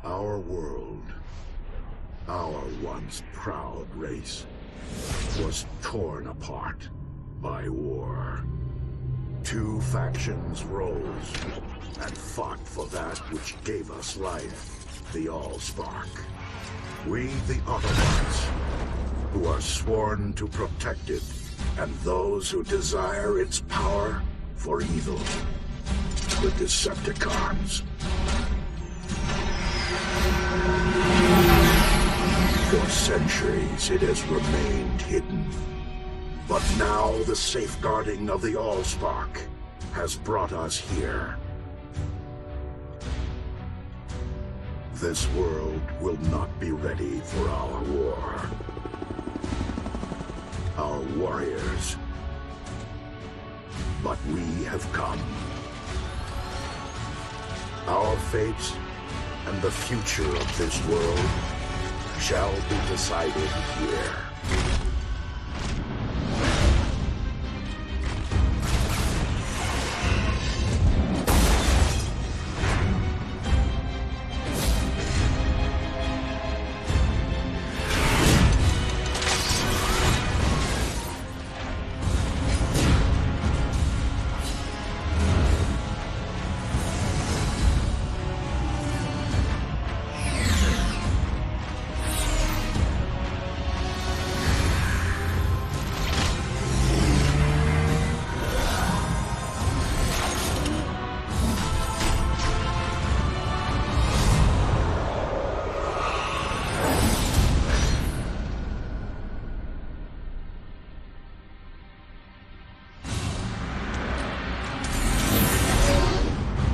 Our world, our once proud race, was torn apart by war. Two factions rose and fought for that which gave us life, the Allspark. We, the Autobots, who are sworn to protect it, and those who desire its power for evil, the Decepticons. For centuries it has remained hidden. But now the safeguarding of the Allspark has brought us here. This world will not be ready for our war. Our warriors. But we have come. Our fate and the future of this world shall be decided here.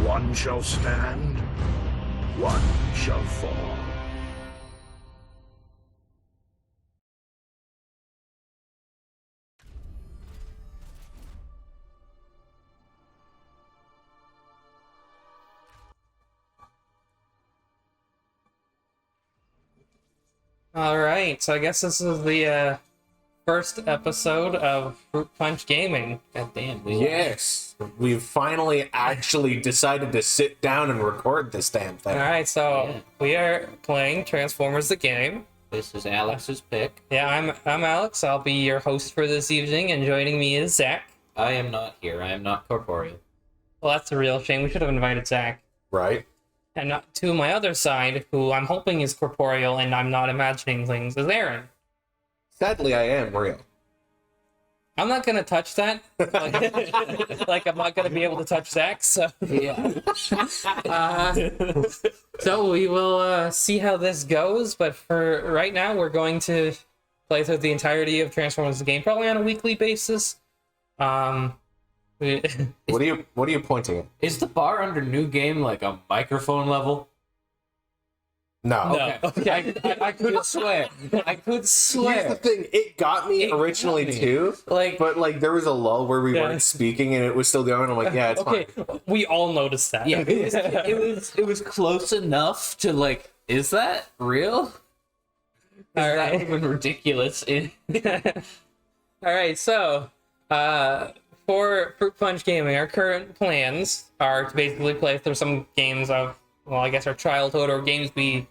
One shall stand, one shall fall. Alright, so I guess this is the first episode of Fruit Punch Gaming. God damn. Yes, we've finally actually decided to sit down and record this damn thing. Alright, so we are playing Transformers the game. This is Alex's pick. Yeah, I'm Alex. I'll be your host for this evening, and joining me is Zack. I am not here. I am not corporeal. Well, that's a real shame. We should have invited Zack. Right? And not to my other side, who I'm hoping is corporeal and I'm not imagining things, is Aaron. Sadly, I am real. I'm not gonna touch that. Like I'm not gonna be able to touch Zack, so... Yeah. So we will see how this goes, but for right now, we're going to play through the entirety of Transformers the game, probably on a weekly basis. What are you pointing at? Is the bar under new game like a microphone level? No. Okay. I could swear. I could Here's the swear. thing, it got me originally too, but like there was a lull where we weren't speaking and it was still going. I'm like, yeah, it's Okay, fine. we all noticed that. Yeah, it was close enough to like, is that real? Is that Alright. even ridiculous? Alright, so, for Fruit Punch Gaming, our current plans are to basically play through some games of, well, I guess our childhood, or games we,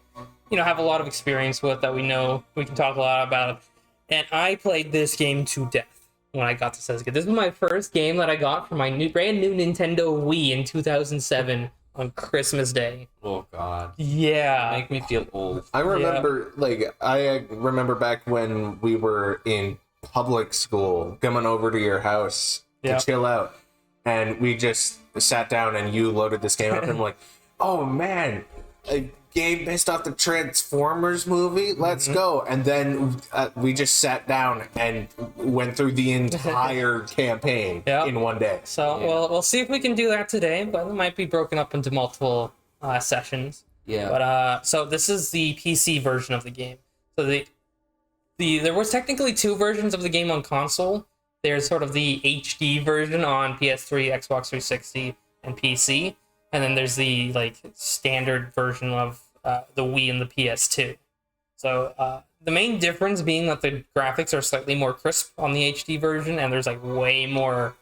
have a lot of experience with, that we know we can talk a lot about. And I played this game to death when I got to Sega. This was my first game that I got for my brand new Nintendo Wii in 2007 on Christmas Day. Oh god. Yeah. Make me feel old. I remember back when we were in public school, coming over to your house to chill out, and we just sat down and you loaded this game up and I'm like, oh man, a game based off the Transformers movie, let's go. And then we just sat down and went through the entire campaign in one day. So we'll see if we can do that today, but it might be broken up into multiple sessions. Yeah. But so this is the PC version of the game. So there was technically two versions of the game on console. There's sort of the HD version on PS3, Xbox 360, and PC, and then there's the standard version of the Wii and the PS2. So the main difference being that the graphics are slightly more crisp on the HD version, and there's way more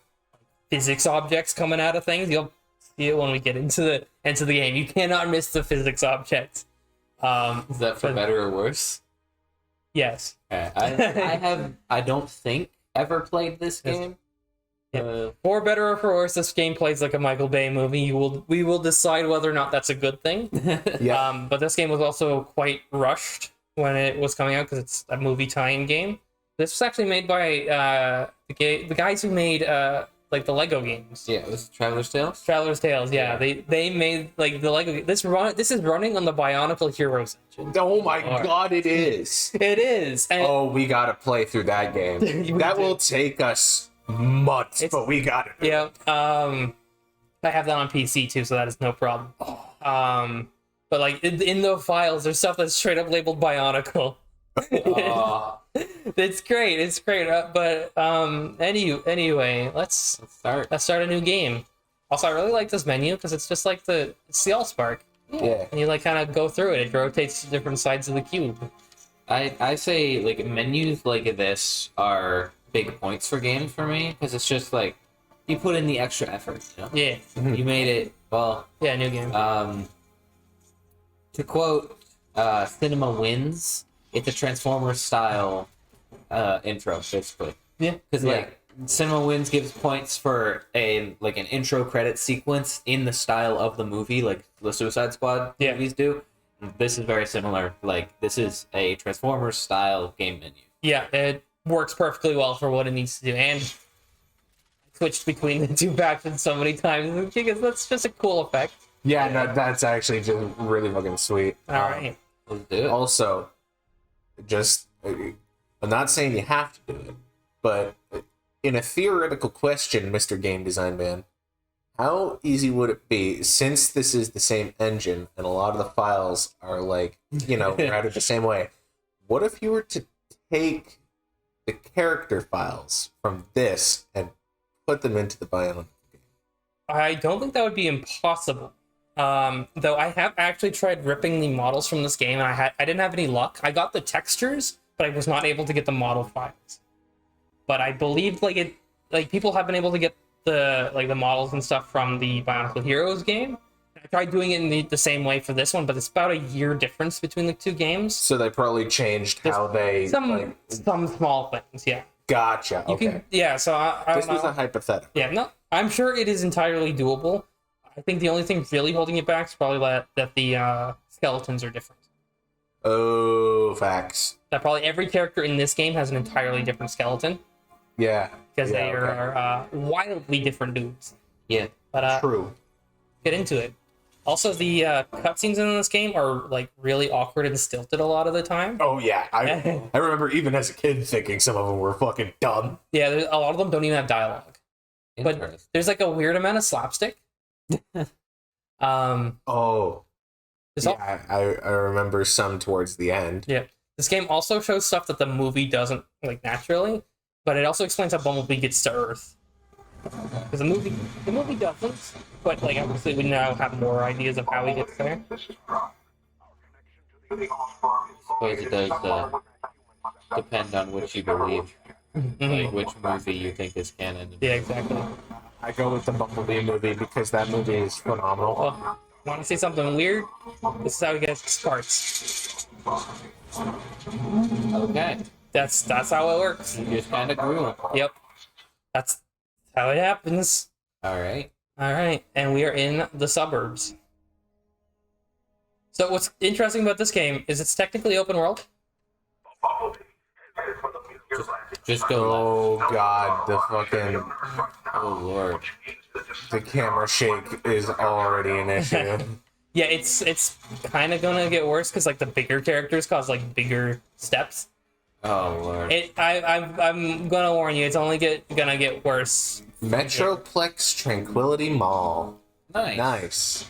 physics objects coming out of things. You'll see it when we get into the game. You cannot miss the physics objects. Is that for better or worse? Yes. Okay. I don't think ever played this Yes. game. Yeah. For better or for worse, this game plays like a Michael Bay movie. We will decide whether or not that's a good thing. Yeah. But this game was also quite rushed when it was coming out because it's a movie tie-in game. This was actually made by the guys who made like the Lego games. Yeah, it was Traveler's Tales. Traveler's Tales, yeah. They made like the Lego. This is running on the Bionicle Heroes engine. Oh my god, it is. It is. And Oh, we gotta play through that game. That will take us months, but we got it. Yeah. I have that on PC too, so that is no problem. But like in the files, there's stuff that's straight up labeled Bionicle. It's great. It's great. But anyway, let's start a new game. Also, I really like this menu because it's just like it's the Allspark. Yeah. And you like kind of go through it. It rotates to different sides of the cube. I say like menus like this are big points for games for me because it's just like you put in the extra effort. You know? Yeah. You made it well. Yeah, new game. To quote Cinema Wins, it's a Transformers style intro basically. Yeah. Because like Cinema Wins gives points for an intro credit sequence in the style of the movie, like the Suicide Squad movies do. This is very similar. Like this is a Transformers style game menu. Yeah, it works perfectly well for what it needs to do. And I switched between the two factions so many times because that's just a cool effect. Yeah, no, that's actually just really fucking sweet. All right. Let's do it. Also, just I'm not saying you have to do it, but in a theoretical question, Mr. Game Design Man, how easy would it be, since this is the same engine and a lot of the files are routed the same way, what if you were to take the character files from this and put them into the Bionicle game? I don't think that would be impossible. Though I have actually tried ripping the models from this game, and I didn't have any luck. I got the textures, but I was not able to get the model files. But I believe people have been able to get the models and stuff from the Bionicle Heroes game. I tried doing it in the same way for this one, but it's about a year difference between the two games. So they probably changed how they Some small things, yeah. Gotcha. You Okay. can, so I This don't was know. a hypothetical. Yeah, no, I'm sure it is entirely doable. I think the only thing really holding it back is probably that the skeletons are different. Oh, facts. That probably every character in this game has an entirely different skeleton Yeah. because Yeah, they are wildly different dudes. Yeah. But True. get into it. Also, the cutscenes in this game are like really awkward and stilted a lot of the time. Oh yeah, I remember even as a kid thinking some of them were fucking dumb. Yeah, a lot of them don't even have dialogue. But Interesting. there's like a weird amount of slapstick. Oh, There's al- yeah, I remember some towards the end. Yeah. This game also shows stuff that the movie doesn't like naturally, but it also explains how Bumblebee gets to Earth. Because the movie doesn't, but like obviously we now have more ideas of how he gets there. Suppose it does depend on which you believe, like which movie you think is canon. Yeah, exactly. I go with the Bumblebee movie because that movie is phenomenal. Well, want to see something weird? This is how he gets parts. Okay, That's how it works. you just kind of grew. Yep. That's how it happens. All right. All right, and we are in the suburbs. So what's interesting about this game is it's technically open world. Just go left. Oh god, the fucking Oh lord. the camera shake is already an issue. Yeah, it's kind of gonna get worse because like the bigger characters cause like bigger steps. Oh lord. I'm gonna warn you, it's only gonna get worse. Metroplex Tranquility Mall. Nice. Nice.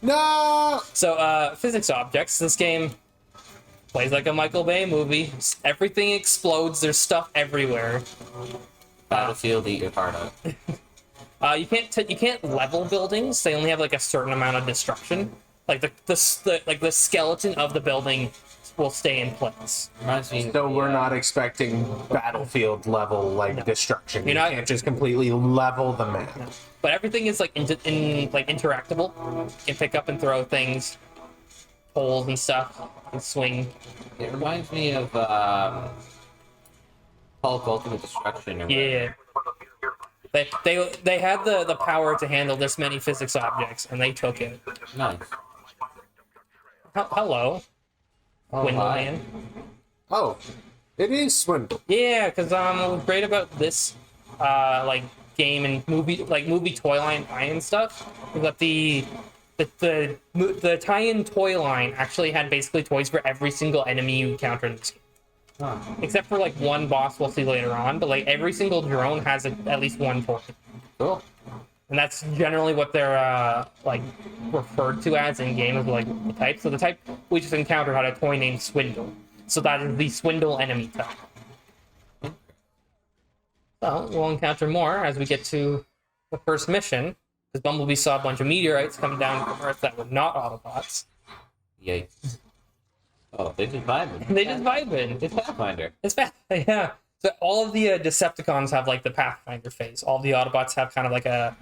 No. So physics objects. This game plays like a Michael Bay movie. Everything explodes. There's stuff everywhere. Battlefield, eat your heart out. You can't level buildings. They only have like a certain amount of destruction. Like the skeleton of the building will stay in place. Reminds me. So we're not expecting Battlefield level destruction. You're You not- can't just completely level the map. But everything is like interactable. You can pick up and throw things. poles and stuff and swing. It reminds me of Hulk Ultimate Destruction. Or Yeah. They had the power to handle this many physics objects, and they took it. Nice. Hello, Oh, Window hi. Man. Oh, it is Swindle. Yeah, because what was great about this like game and movie toy line tie-in stuff was that the tie-in toy line actually had basically toys for every single enemy you encounter in this game. Huh. Except for like one boss we'll see later on, but like every single drone has at least one toy. Cool. And that's generally what they're like referred to as in game, as like the type. So the type we just encountered had a toy named Swindle. So that is the Swindle enemy type. So we'll encounter more as we get to the first mission, because Bumblebee saw a bunch of meteorites coming down from Earth that were not Autobots. Yikes. Oh, they just vibing. They just vibing. It's Pathfinder. It's bad, yeah. So all of the Decepticons have like the Pathfinder face. All the Autobots have kind of like a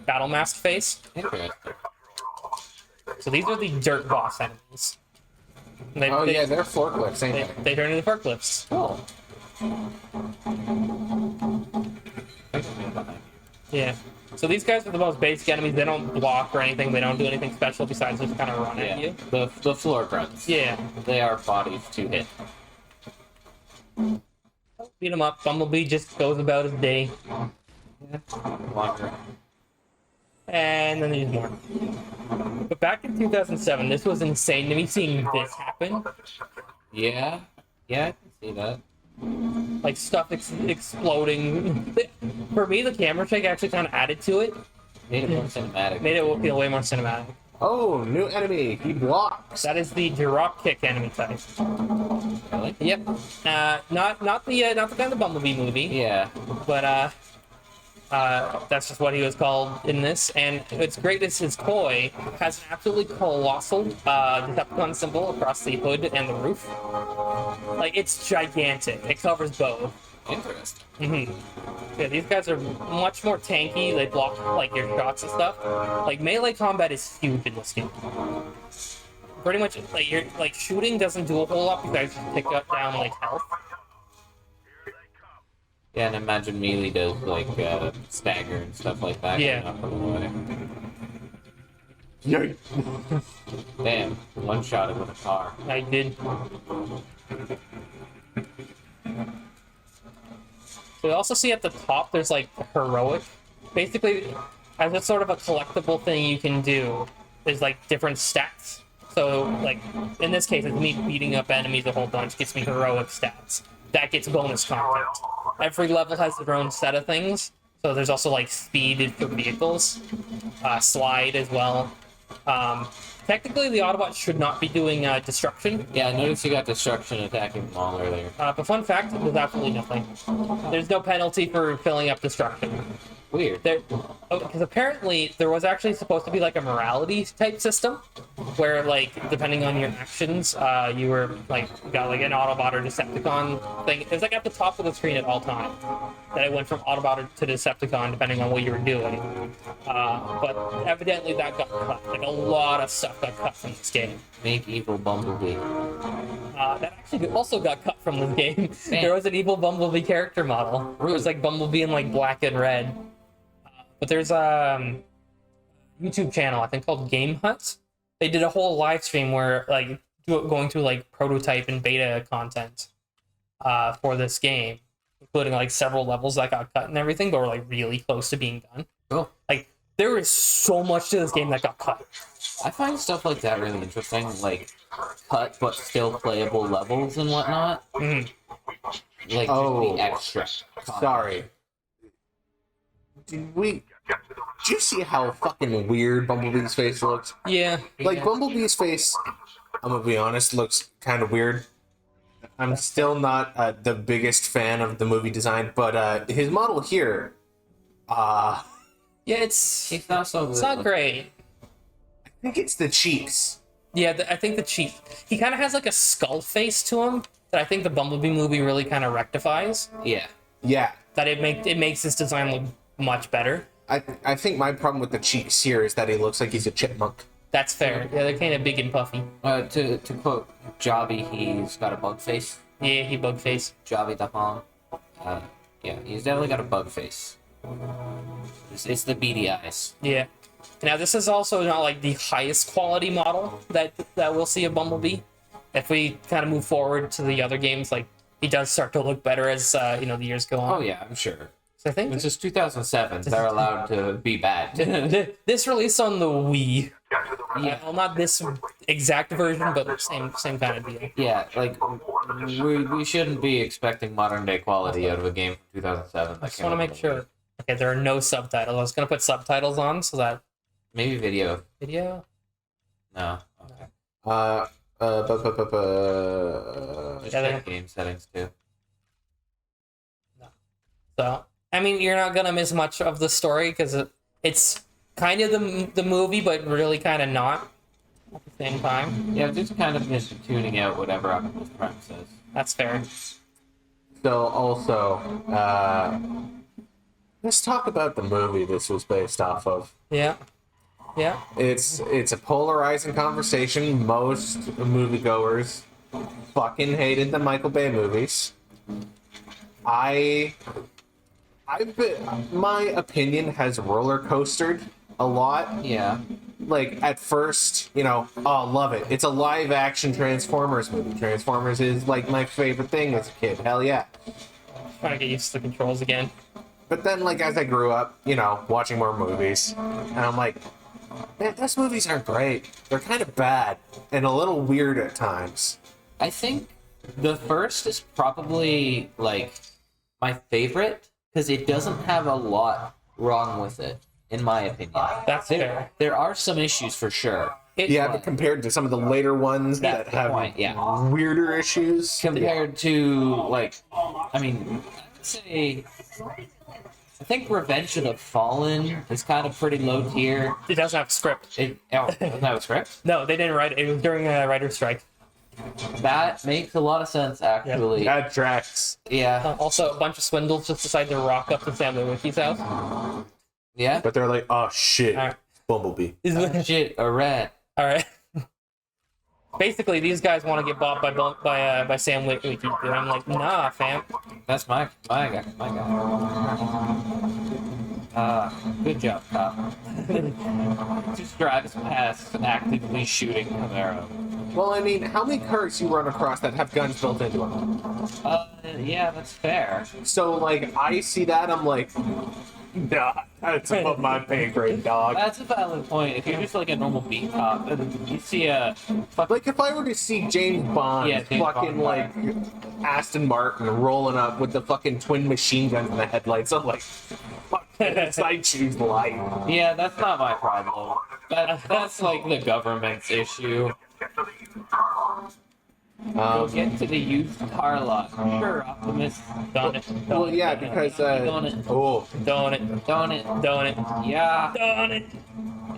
battle mask face. Interesting. So these are the dirt boss enemies. They, Oh they, yeah, they're forklifts, ain't they turn into forklifts. Cool. Yeah. So these guys are the most basic enemies. They don't block or anything. They don't do anything special besides just kind of run at Yeah. you. The floor grunts. Yeah. They are bodies to hit. Beat him up. Bumblebee just goes about his day. Walker. And then there's more. But back in 2007, this was insane to me seeing this happen. Yeah. Yeah, I can see that. Like stuff exploding. For me, the camera shake actually kind of added to it. Made it more cinematic. Made it feel way more cinematic. Oh, new enemy. He blocks. That is the drop kick enemy type. Really? Yep. Not the kind of Bumblebee movie, Yeah. but that's just what he was called in this. And what's great is his toy has an absolutely colossal Decepticon symbol across the hood and the roof. Like, it's gigantic. It covers both. Interesting. Yeah, these guys are much more tanky. They block like your shots and stuff. Like, melee combat is huge in this game. Pretty much, like, your shooting doesn't do a whole lot because you pick up down like health. Yeah, and imagine melee does like stagger and stuff like that. Yeah. Not from the way. Yay. Damn, one shot it with a car. I did. So we also see at the top there's like heroic. Basically, as a sort of a collectible thing you can do, there's like different stats. So like in this case, it's me beating up enemies a whole bunch gets me heroic stats. That gets bonus content. Every level has their own set of things. So there's also like speed for vehicles, slide as well. Technically, the Autobots should not be doing destruction. Yeah, I noticed you got destruction attacking them all earlier. But fun fact, there's absolutely nothing. There's no penalty for filling up destruction. Weird. Because apparently there was actually supposed to be like a morality type system, where like depending on your actions, you were like got like an Autobot or Decepticon thing. It was like at the top of the screen at all times. That it went from Autobot to Decepticon depending on what you were doing. But evidently that got cut. Like a lot of stuff got cut from this game. Make evil Bumblebee. That actually also got cut from this game. Man. There was an evil Bumblebee character model. It was like Bumblebee in like black and red. But there's a YouTube channel I think called Game Hut. They did a whole live stream where like going through like prototype and beta content for this game, including like several levels that got cut and everything, but were like really close to being done. Cool. Like there is so much to this game that got cut. I find stuff like that really interesting, like cut but still playable levels and whatnot. Mhm. Like Oh. the extra. Sorry. Did you see how fucking weird Bumblebee's face looks? Yeah. Like, Bumblebee's face, I'm gonna be honest, looks kind of weird. I'm still not the biggest fan of the movie design, but his model here, Yeah, it's He's not so good. it's not great. I think it's the cheeks. Yeah, I think the cheek. He kind of has like a skull face to him that I think the Bumblebee movie really kind of rectifies. Yeah. Yeah. That it makes his design look much better. I think my problem with the cheeks here is that he looks like he's a chipmunk. That's fair. Yeah, they're kind of big and puffy. To quote Jobby, he's got a bug face. Yeah, he bug face. Jobby the Hong. Yeah, he's definitely got a bug face. It's the beady eyes. Yeah. Now this is also not like the highest quality model that we'll see of Bumblebee. If we kind of move forward to the other games, like he does start to look better as the years go on. Oh yeah, I'm sure. So I think This is 2007. They're allowed to be bad. this released on the Wii. Yeah. Well, not this exact version, but same kind of deal. Yeah, like we shouldn't be expecting modern day quality out of a game from 2007. I just want to make sure. Okay, there are no subtitles. I was gonna put subtitles on so that Maybe video. video. No. Okay. Just Yeah, check game settings too. So I mean, you're not gonna miss much of the story because it's kind of the movie, but really kind of not at the same time. Yeah, just kind of been tuning out whatever Optimus Prime says. That's fair. So also, let's talk about the movie this was based off of. Yeah. Yeah. It's a polarizing conversation. Most moviegoers fucking hated the Michael Bay movies. My opinion has roller coastered a lot. Yeah. Like at first, oh, love it. It's a live action Transformers movie. Transformers is like my favorite thing as a kid. Hell yeah. Trying to get used to the controls again. But then, like, as I grew up, watching more movies, and I'm like, man, those movies aren't great. They're kind of bad and a little weird at times. I think the first is probably like my favorite because it doesn't have a lot wrong with it, in my opinion. That's fair. There are some issues for sure. But compared to some of the later ones that have weirder issues. Compared to, like, I mean, I'd say, I think Revenge of the Fallen is kind of pretty low tier. It doesn't have a script. Doesn't have a script? No, they didn't write it. It was during a writer's strike. That makes a lot of sense, actually. That tracks. Yeah. Also, a bunch of swindles just decided to rock up to Sam Witwiki's house. Yeah? But they're like, oh shit, All right. Bumblebee. Oh, shit, a rat. All right. Basically, these guys want to get bought by Sam Witwicky, dude. I'm like, nah, fam. That's my guy. Good job, cop. Just drives past actively shooting Camaro. Well, I mean, how many cars you run across that have guns built into them? Yeah, that's fair. So, like, I see that, I'm like, nah, that's above my pay grade, dog. That's a valid point. If you're just like a normal beat cop, and you see a Like, if I were to see James Bond, James fucking, Bond. like, Aston Martin rolling up with the fucking twin machine guns in the headlights, I'm like, fuck this, I choose life. yeah, that's not my problem. That's like the government's issue. Go get to the used car lot. Sure, Optimus. Done it. Well, yeah, because, Done it. oh, Done it. Done it. Done it. Yeah. Done it.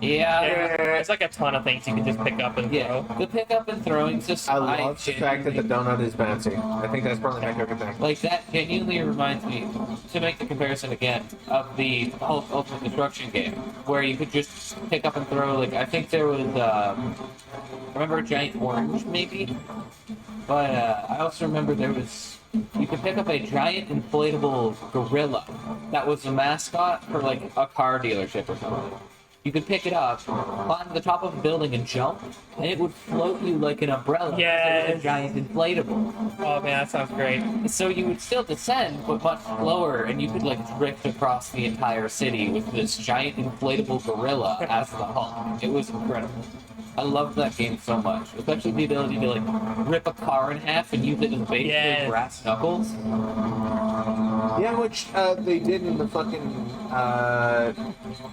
Yeah. There's like a ton of things you can just pick up and Yeah. throw. The pickup and throwing system. I love the fact that the donut is bouncy. I think that's probably my favorite thing. Like, that genuinely reminds me, to make the comparison again, of the Hulk Ultimate Destruction game, where you could just pick up and throw, like, I think there was, remember a giant orange, maybe? But, I also remember there was, you could pick up a giant inflatable gorilla that was a mascot for, like, a car dealership or something. You could pick it up, climb to the top of a building and jump, and it would float you like an umbrella. Yes. It was a giant inflatable. Oh man, that sounds great. So you would still descend, but much slower, and you could like drift across the entire city with this giant inflatable gorilla as the Hulk. It was incredible. I loved that game so much, especially the ability to like rip a car in half and use it as basically Yes. brass knuckles. Yeah, which they did in the fucking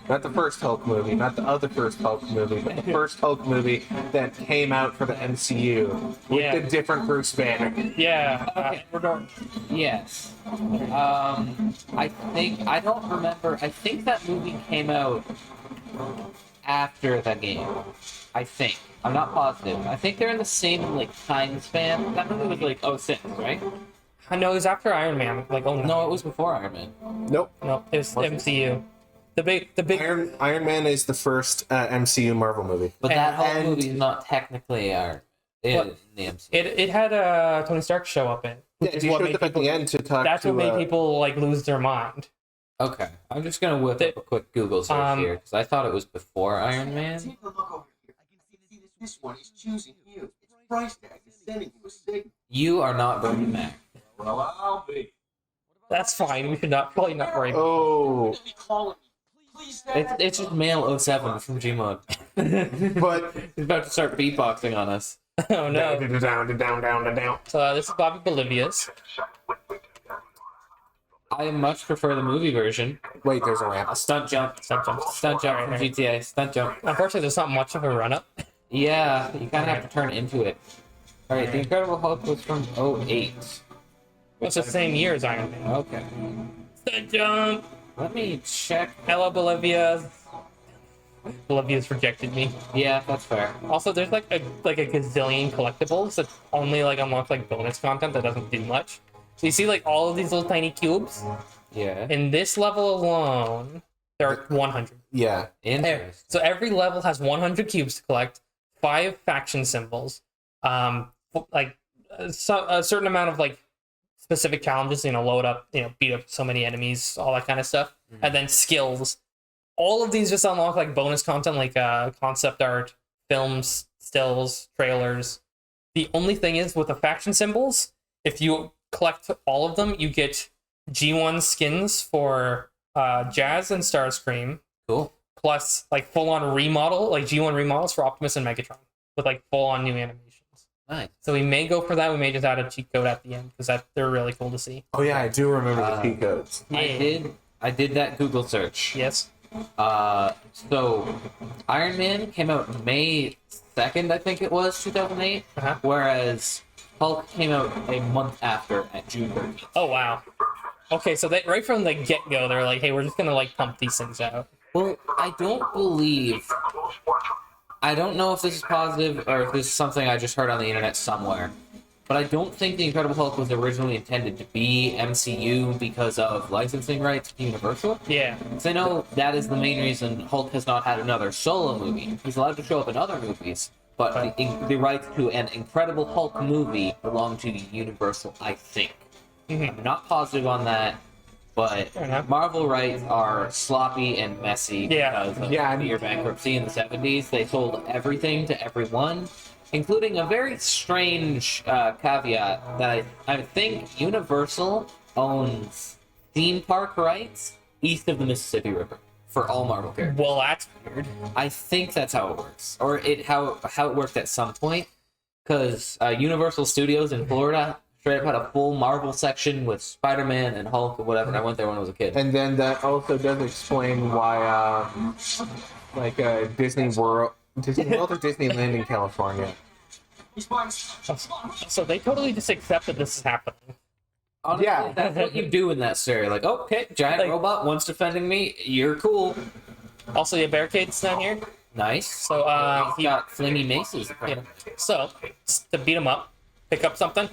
not the first Hulk movie, not the other first Hulk movie, but the first Hulk movie that came out for the MCU with Yeah. the different Bruce Banner. Yeah. Okay. Yes. I don't remember. I think that movie came out after the game. I think. I'm not positive. I think they're in the same like time span. That movie was like 06, right? I know it was after Iron Man. Like, oh no. No, it was before Iron Man. Nope. No, it was Was it? MCU. The big. Iron Man is the first MCU Marvel movie. But that whole And- movie is not technically in the MCU. It had Tony Stark show up in. Yeah, Which is he what showed made up at people. the end to talk That's to. what made people like lose their mind. Okay, I'm just gonna whip up a quick Google search here because I thought it was before Iron Man. Take a look over here. I can see this one is choosing you. Its price tag is sending you a signal. You are not Bernie Mac. Well, I'll be. That's fine. We should probably not worry. Oh, Be calling me. Please, Dad. It's just Male 07 from Gmod. but He's about to start beatboxing on us. Oh no. down. So this is Bobby Bolivia's. I much prefer the movie version. Wait, there's a ramp. A stunt jump from GTA. Stunt jump. Unfortunately, there's not much of a run up. Yeah, you kind of have to turn into it. All right, The Incredible Hulk was from 08. It's the same year as Iron Man. Okay. Stunt jump. Let me check. Hello, Bolivia. Bolivia's rejected me. Yeah, that's fair. Also, there's like a gazillion collectibles that only like unlock like bonus content that doesn't do much. So you see like all of these little tiny cubes. Yeah. In this level alone, there are 100. Yeah. Interesting. So every level has 100 cubes to collect, 5 faction symbols, like a certain amount of like specific challenges, load up, beat up so many enemies, all that kind of stuff, and then skills. All of these just unlock like bonus content, like concept art, films, stills, trailers. The only thing is with the faction symbols, if you collect all of them, you get G1 skins for Jazz and Starscream. Cool. Plus, like full-on remodel, like G1 remodels for Optimus and Megatron with like full-on new animations. Nice. So we may go for that. We may just add a cheat code at the end because they're really cool to see. Oh yeah, I do remember the cheat codes. Yeah. I did that Google search. Yes. So Iron Man came out May 2nd, I think it was, 2008. Uh-huh. Whereas Hulk came out a month after at June 30th. Oh wow. Okay, so they right from the get-go, they're like, "Hey, we're just gonna like pump these things out." Well, I don't know if this is positive or if this is something I just heard on the internet somewhere, but I don't think The Incredible Hulk was originally intended to be MCU because of licensing rights to Universal. Yeah. Because I know that is the main reason Hulk has not had another solo movie. He's allowed to show up in other movies, but the rights to an Incredible Hulk movie belong to Universal, I think. I'm not positive on that, but Fair enough. Marvel rights are sloppy and messy because of near bankruptcy in the 70s. They sold everything to everyone, including a very strange caveat that I think Universal owns theme park rights east of the Mississippi River for all Marvel characters. Well, that's weird. I think that's how it works, or how it worked at some point, because Universal Studios in Florida straight up had a full Marvel section with Spider-Man and Hulk or whatever, and I went there when I was a kid. And then that also does explain why, Disney World or Disneyland in California. So they totally just accept that this is happening. Honestly, Yeah. that's what you do in that story. Like, okay, giant robot, one's defending me, you're cool. Also, your barricades down here. Nice. So He's got flingy maces. yeah. So to beat him up, pick up something.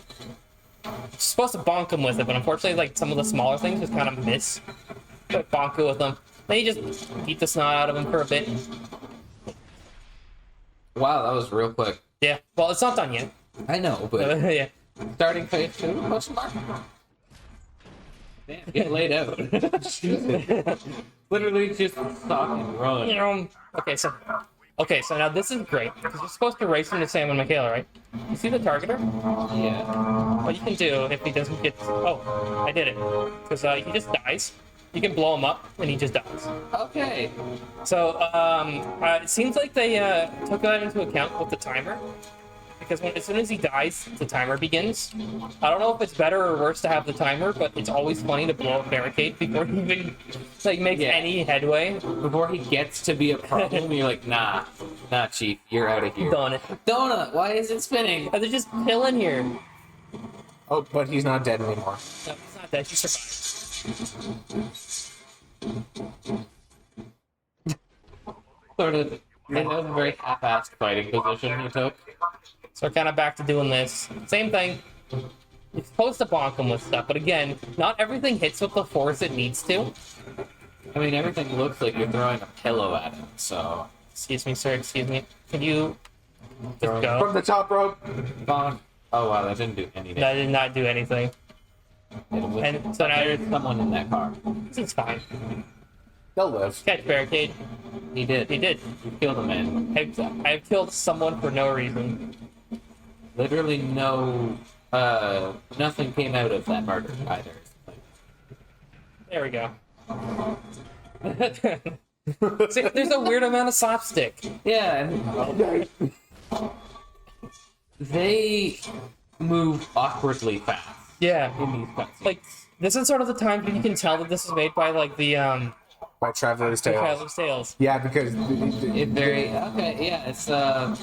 You're supposed to bonk him with it, but unfortunately, like some of the smaller things just kind of miss. But bonk it with them. Then you just beat the snot out of him for a bit. Wow, that was real quick. Yeah. Well, it's not done yet. I know, but Yeah. starting phase 2? Question mark? Damn, get laid out. Literally just stop and run. Okay, so now this is great because you're supposed to race into Sam and Michaela, right? You see the targeter? Yeah. What you can do if he doesn't get... Oh, I did it. Because he just dies. You can blow him up, and he just dies. Okay. So, it seems like they took that into account with the timer. Because as soon as he dies, the timer begins. I don't know if it's better or worse to have the timer, but it's always funny to blow a barricade before he even makes any headway. Before he gets to be a problem, you're like, nah, Chief, you're out of here. Done it. Donut, why is it spinning? They're just chilling here. Oh, but he's not dead anymore. No, it's not that. He survived. Sort of. That was a very half-assed fighting position he took. So we're kind of back to doing this. Same thing. You're supposed to bonk him with stuff, but again, not everything hits with the force it needs to. I mean, everything looks like you're throwing a pillow at him, so... Excuse me, sir, excuse me. Can you just go? From the top rope. Bonk. Oh, wow, that didn't do anything. That did not do anything. And so now There's someone in that car. it's fine. They'll live. Catch barricade. He did. He did. He killed a man. I've killed someone for no reason. Literally no... nothing came out of that murder, either. There we go. See, there's a weird amount of slapstick. Yeah, and... They move awkwardly fast Yeah. in these cutscenes. Like, this is sort of the time when you can tell that this is made by, like, the By Traveler's Tales. Traveler's Tales. Yeah, because It very... Okay, yeah, it's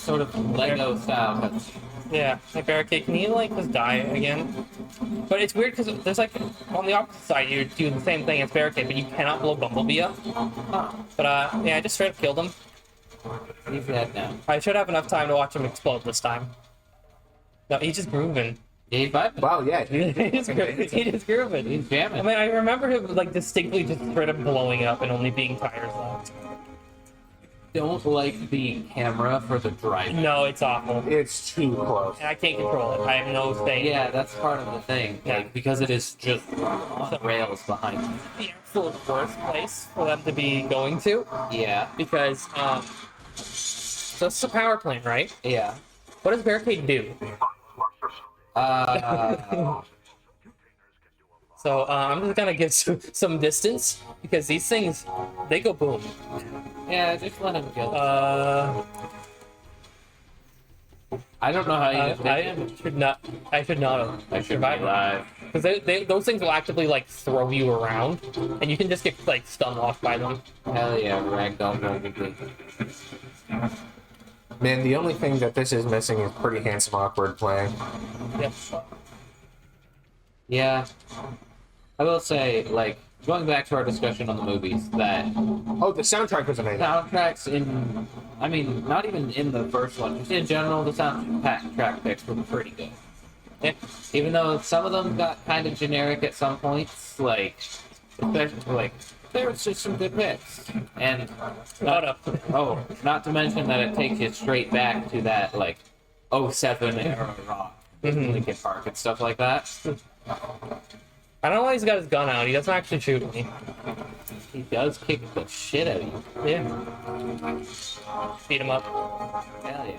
sort of Lego style cutscene. Yeah, like barricade. Can you like just die again? But it's weird because there's like on the opposite side you do the same thing as barricade, but you cannot blow Bumblebee up. But yeah, I just straight up killed him. He's dead now. I should have enough time to watch him explode this time. No, he's just grooving. Yeah, he's vibing. wow, yeah. He's just grooving. He's jamming. I mean, I remember him like distinctly just straight up blowing up and only being tires left. Don't like the camera for the driving. No, it's awful. It's too close. And I can't control it. I have no say. Yeah, that's part of the thing. Yeah. Like, because it is just on rails behind you. The absolute worst place for them to be going to Yeah, because so it's a power plant, right? yeah. What does barricade do? So I'm just gonna give some distance because these things they go boom. Yeah, just let him kill. I don't know how you just did it. should not. I should not have. I should be alive. Because those things will actively like throw you around, and you can just get like stun locked by them. Hell yeah, ragdoll movie. Man, the only thing that this is missing is pretty handsome awkward playing. Yeah. Yeah. I will say, like, going back to our discussion on the movies, that Oh, the soundtrack was amazing. soundtracks in, I mean, not even in the first one, just in general, the soundtrack picks were pretty good. Yeah. Even though some of them got kind of generic at some points, like, especially, like, there was just some good picks. And, not to mention that it takes you straight back to that, like, '07 era rock, Linkin Park and stuff like that. I don't know why he's got his gun out. He doesn't actually shoot me. He does kick the shit out of you. Yeah. Beat him up. Hell yeah.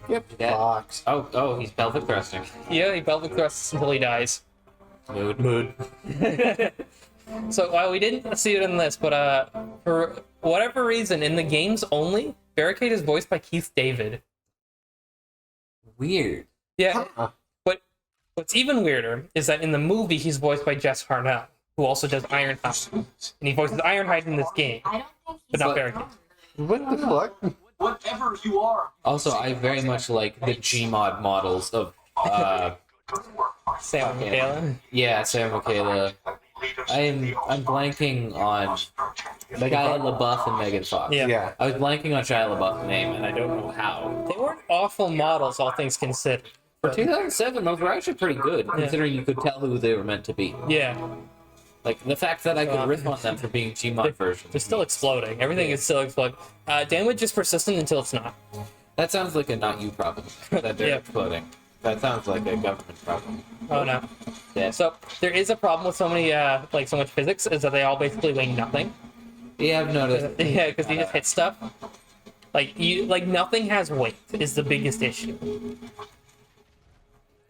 Yep. Yeah. Fox. Oh, he's pelvic thrusting. Yeah, he pelvic thrusts until he dies. Mood. So we didn't see it in this, but for whatever reason, in the games only, Barricade is voiced by Keith David. Weird. Yeah. Huh. But what's even weirder is that in the movie, he's voiced by Jess Harnell, who also does Ironhide. And he voices Ironhide in this game, but not Barricade. What the fuck? Whatever you are. Also, I very much like the Gmod models of, Sam Michaela. yeah, Sarah Michaela. I'm blanking on Shia LaBeouf and Megan Fox. Yeah. Yeah. I was blanking on Shia LaBeouf's name, and I don't know how. They weren't awful models, all things considered. For 2007, those were actually pretty good, considering you could tell who they were meant to be. Yeah. Like, the fact that I could riff on them for being Gmod versions. They're still exploding. Everything is still exploding. Damage is persistent until it's not. That sounds like a not you problem, that they're Yeah. exploding. That sounds like a government problem. Oh no. Yeah. So there is a problem with so many, so much physics, is that they all basically weigh nothing. Yeah, I've noticed. Yeah, because you just hit stuff. Like nothing has weight is the biggest issue.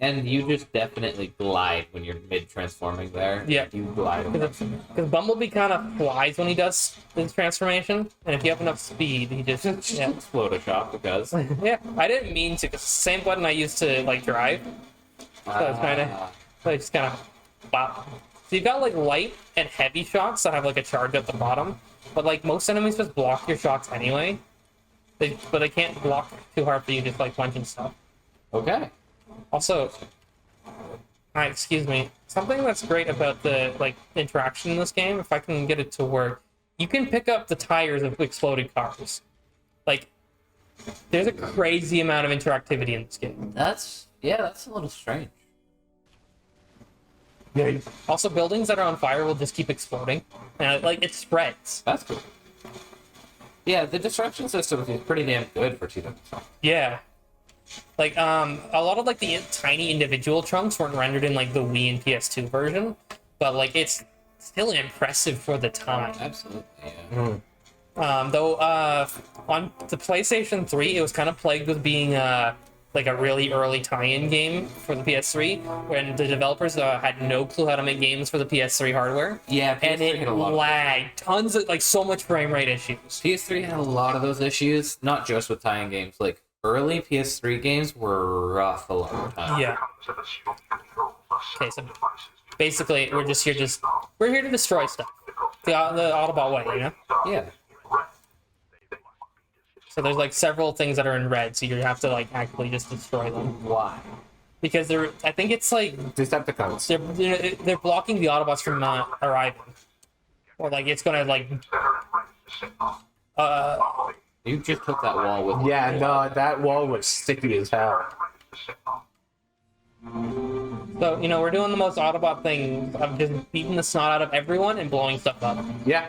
And you just definitely glide when you're mid-transforming there. Yeah. You glide. Because Bumblebee kind of flies when he does his transformation, and if you have enough speed, he just yeah. Explode a shot because. Yeah, I didn't mean to. 'Cause it's the same button I used to like drive. So it's kind of, so I just kind of, wow. So you've got like light and heavy shots that have like a charge at the bottom, but like most enemies just block your shots anyway. But they can't block too hard for you just like punching stuff. Okay. Also, excuse me. Something that's great about the like interaction in this game, if I can get it to work, you can pick up the tires of exploded cars. Like, there's a crazy amount of interactivity in this game. That's a little strange. Yeah. Also, buildings that are on fire will just keep exploding. And, like, it spreads. That's cool. Yeah, the destruction system is pretty damn good for 2012. Yeah. Like, a lot of, like, the tiny individual chunks weren't rendered in, like, the Wii and PS2 version. But, like, it's still impressive for the time. Absolutely, yeah. Though, on the PlayStation 3, it was kind of plagued with being, like a really early tie-in game for the PS3, when the developers had no clue how to make games for the PS3 hardware. Yeah, And PS3 it had a lot lagged. Tons of, like, so much frame rate issues. PS3 had a lot of those issues, not just with tie-in games. Like, early PS3 games were rough a lot of the time. Yeah. Okay, so basically, we're here to destroy stuff. The Autobot way, you know? Yeah. So there's, like, several things that are in red, so you have to, like, actually just destroy them. Why? Because I think it's, like, Decepticons. they're blocking the Autobots from arriving. Or, like, it's gonna, like... You just took that wall with Yeah, no, that wall was sticky as hell. So, you know, we're doing the most Autobot thing of just beating the snot out of everyone and blowing stuff up. Yeah.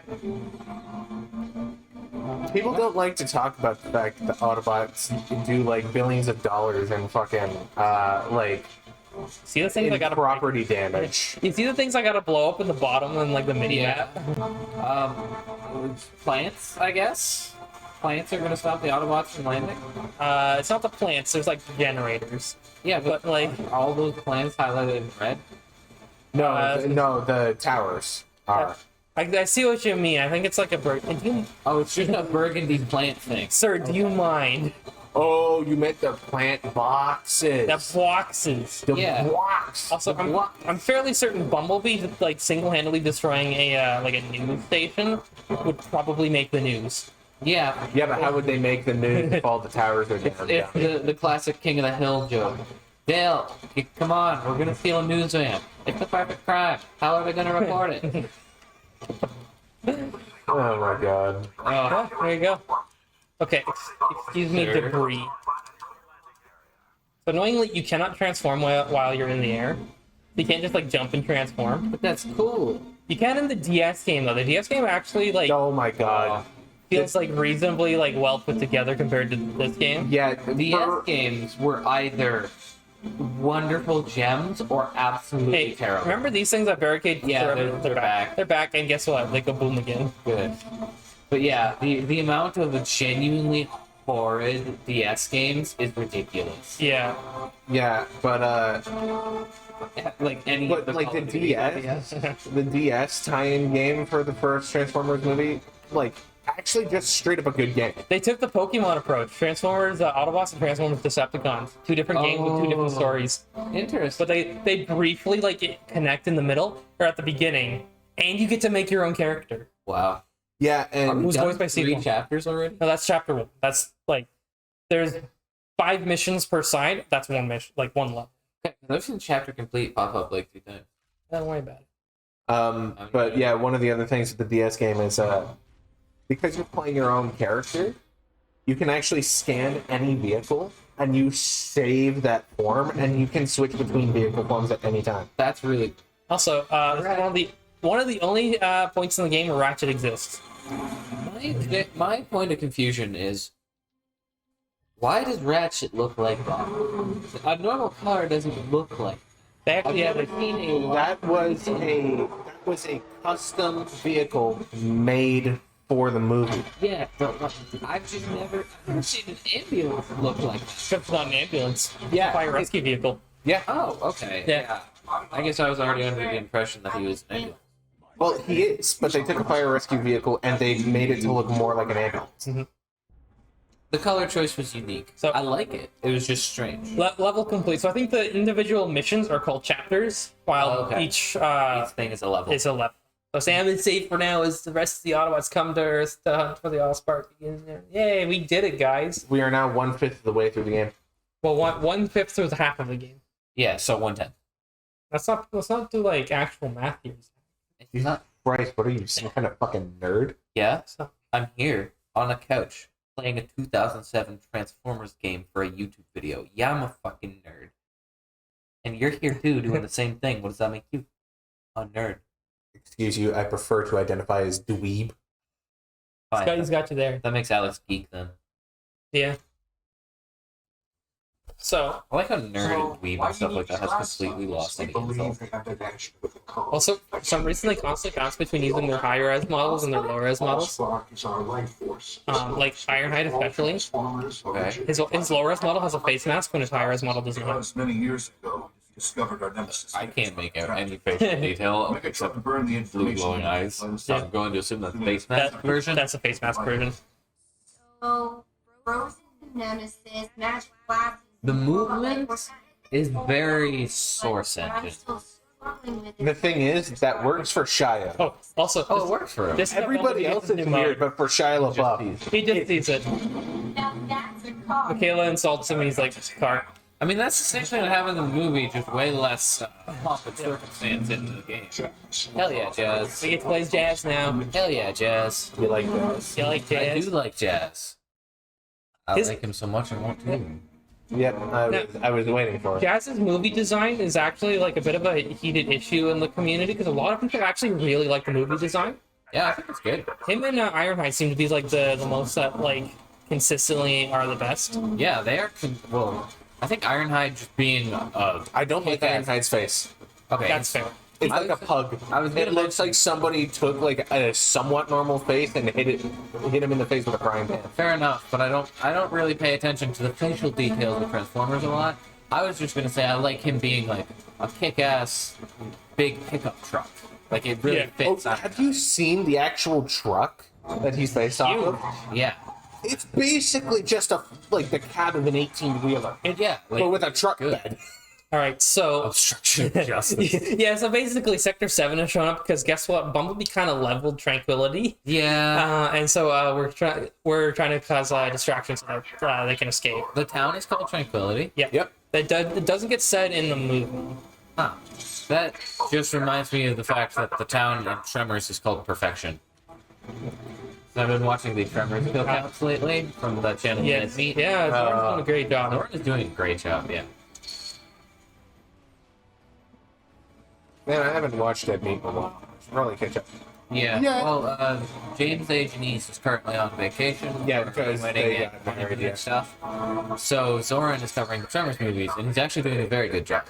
People don't like to talk about the fact that Autobots do like billions of dollars in fucking like See the things I in gotta property damage. You see the things I gotta blow up in the bottom and like the mini map? Plants, I guess. Plants are gonna stop the Autobots from landing. It's not the plants. There's like generators. Yeah, but like all those plants highlighted in red. No, no, the towers are. I see what you mean. I think it's like a bird. Oh, it's just a burgundy plant thing. Sir, do you mind? Oh, you meant the plant boxes. The boxes. The Yeah. blocks. Also, I'm fairly certain Bumblebee, like, single-handedly destroying a like a news station would probably make the news. Yeah. Yeah, but how would they make the news if all the towers are down? It's the classic King of the Hill joke. Dale, come on, we're gonna steal a news van. It's a perfect crime. How are they gonna report it? Oh my god. Oh, there you go. Okay, excuse me, Sure. debris. So annoyingly, you cannot transform while you're in the air. You can't just like jump and transform. But that's cool. You can in the DS game though. The DS game actually like Oh my god. feels like reasonably like well put together compared to this game. Yeah, DS games were either wonderful gems or absolutely Hey, terrible. remember these things that barricade? Yeah, they're they're back. They're back, and guess what? They go boom again. Good. But yeah, the amount of genuinely horrid DS games is ridiculous. Yeah. yeah, but Like any but of the like Call the of Duty DS, the DS tie-in game for the first Transformers movie, like actually just straight up a good game. They took the Pokemon approach. Transformers, Autobots, and Transformers Decepticons. Two different games with two different stories. Interesting. But they briefly like connect in the middle or at the beginning, and you get to make your own character. Wow. Yeah, and Who's voiced by 3 Sequel? chapters already? No, that's chapter 1. That's like there's 5 missions per side. That's one mission, like one level. Okay, I've seen chapter complete pop up like 2 times. Don't worry about it. but yeah, one of the other things with the DS game is because you're playing your own character, you can actually scan any vehicle and you save that form, and you can switch between vehicle forms at any time. That's really Also, one of the only points in the game where Ratchet exists. my point of confusion is why does Ratchet look like that? A normal car doesn't look like They actually I've have never seen a That was a custom vehicle made for the movie. yeah, but I've just never seen an ambulance look like that. It's not an ambulance. Yeah. Fire rescue vehicle. Yeah. Oh, okay. Yeah. I guess I was already under the impression that he was an ambulance. Well, he is, but they took a fire rescue vehicle and they made it to look more like an ambulance. The color choice was unique. So- I like it. It was just strange. Level complete. So I think the individual missions are called chapters, while Okay. each Each thing is a level. is a level. So Sam is safe for now as the rest of the Autobots come to Earth to hunt for the Allspark again. Yay, we did it, guys. We are now 1/5 of the way through the game. Well, one-fifth was half of the game. Yeah, so 110. Let's not do like actual math here. It's not. Bryce, what are you, some kind of fucking nerd? Yeah, So, I'm here on a couch playing a 2007 Transformers game for a YouTube video. Yeah, I'm a fucking nerd. And you're here too doing the same thing. What does that make you? A nerd. Excuse you, I prefer to identify as dweeb. Fine. He's got you there. That makes Alex geek then. Yeah. So, I like how nerd and dweeb and stuff like that has completely lost any insult. also, for some reason, they constantly bounce between using their higher res models and their lower res models. Like Ironhide, especially. Okay. His lower res model has a face mask when his higher res model does not. Many years ago, discovered our nemesis. I can't make out any facial detail except blue glowing eyes. So I'm going to assume that's the face mask version. That's the face mask version. So, Frozen Nemesis, Magic Black. The movement is very Source-centered. The thing is, that works for Shia. Oh, also, Oh, it works for him. this Everybody else is weird, but for Shia LaBeouf. He just sees it. Now that's a car. Michaela insults him and he's like, car. I mean, that's essentially what happened in the movie, just way less pomp and circumstance into the game. Hell yeah, Jazz. We get to play jazz now. Hell yeah, Jazz. You like this? You like I jazz? do like Jazz. I His- like him so much I want to. Yep, I was waiting for it. Jazz's movie design is actually like a bit of a heated issue in the community because a lot of people actually really like the movie design. Yeah, I think it's good. Him and Ironhide seem to be like the most that like consistently are the best. Yeah, they are. Well, I think Ironhide just being I don't like kick-ass- Ironhide's face. Okay, That's fair. It's I like a was- pug. I was gonna It looks like somebody took like a somewhat normal face and hit him in the face with a frying pan. fair enough, but I don't really pay attention to the facial details of Transformers a lot. I was just gonna say I like him being like a kick-ass big pickup truck. Like it really Yeah. fits. Oh, have you seen the actual truck that he's based off of? Yeah, It's basically just the cab of an 18-wheeler, yeah. Like, but with a truck good. bed. All right, so Obstruction of justice. yeah, so basically Sector 7 has shown up because guess what? Bumblebee kind of leveled Tranquility. Yeah. And so we're trying to cause distractions so that they can escape. The town is called Tranquility. Yeah. Yep. It doesn't get said in the movie. Huh. That just reminds me of the fact that the town in Tremors is called Perfection. So I've been watching the Tremors kill counts lately from the channel Yes. Dead Meat. Yeah, Zoran's doing a great job. Zoran is doing a great job, yeah. Man, I haven't watched Dead Meat in a while. Should probably catch up. Yeah. Yeah. Well, James A. Janice is currently on vacation. Yeah, because wedding they and got married, and yeah. stuff. So Zoran is covering the Tremors movies, and he's actually doing a very good job.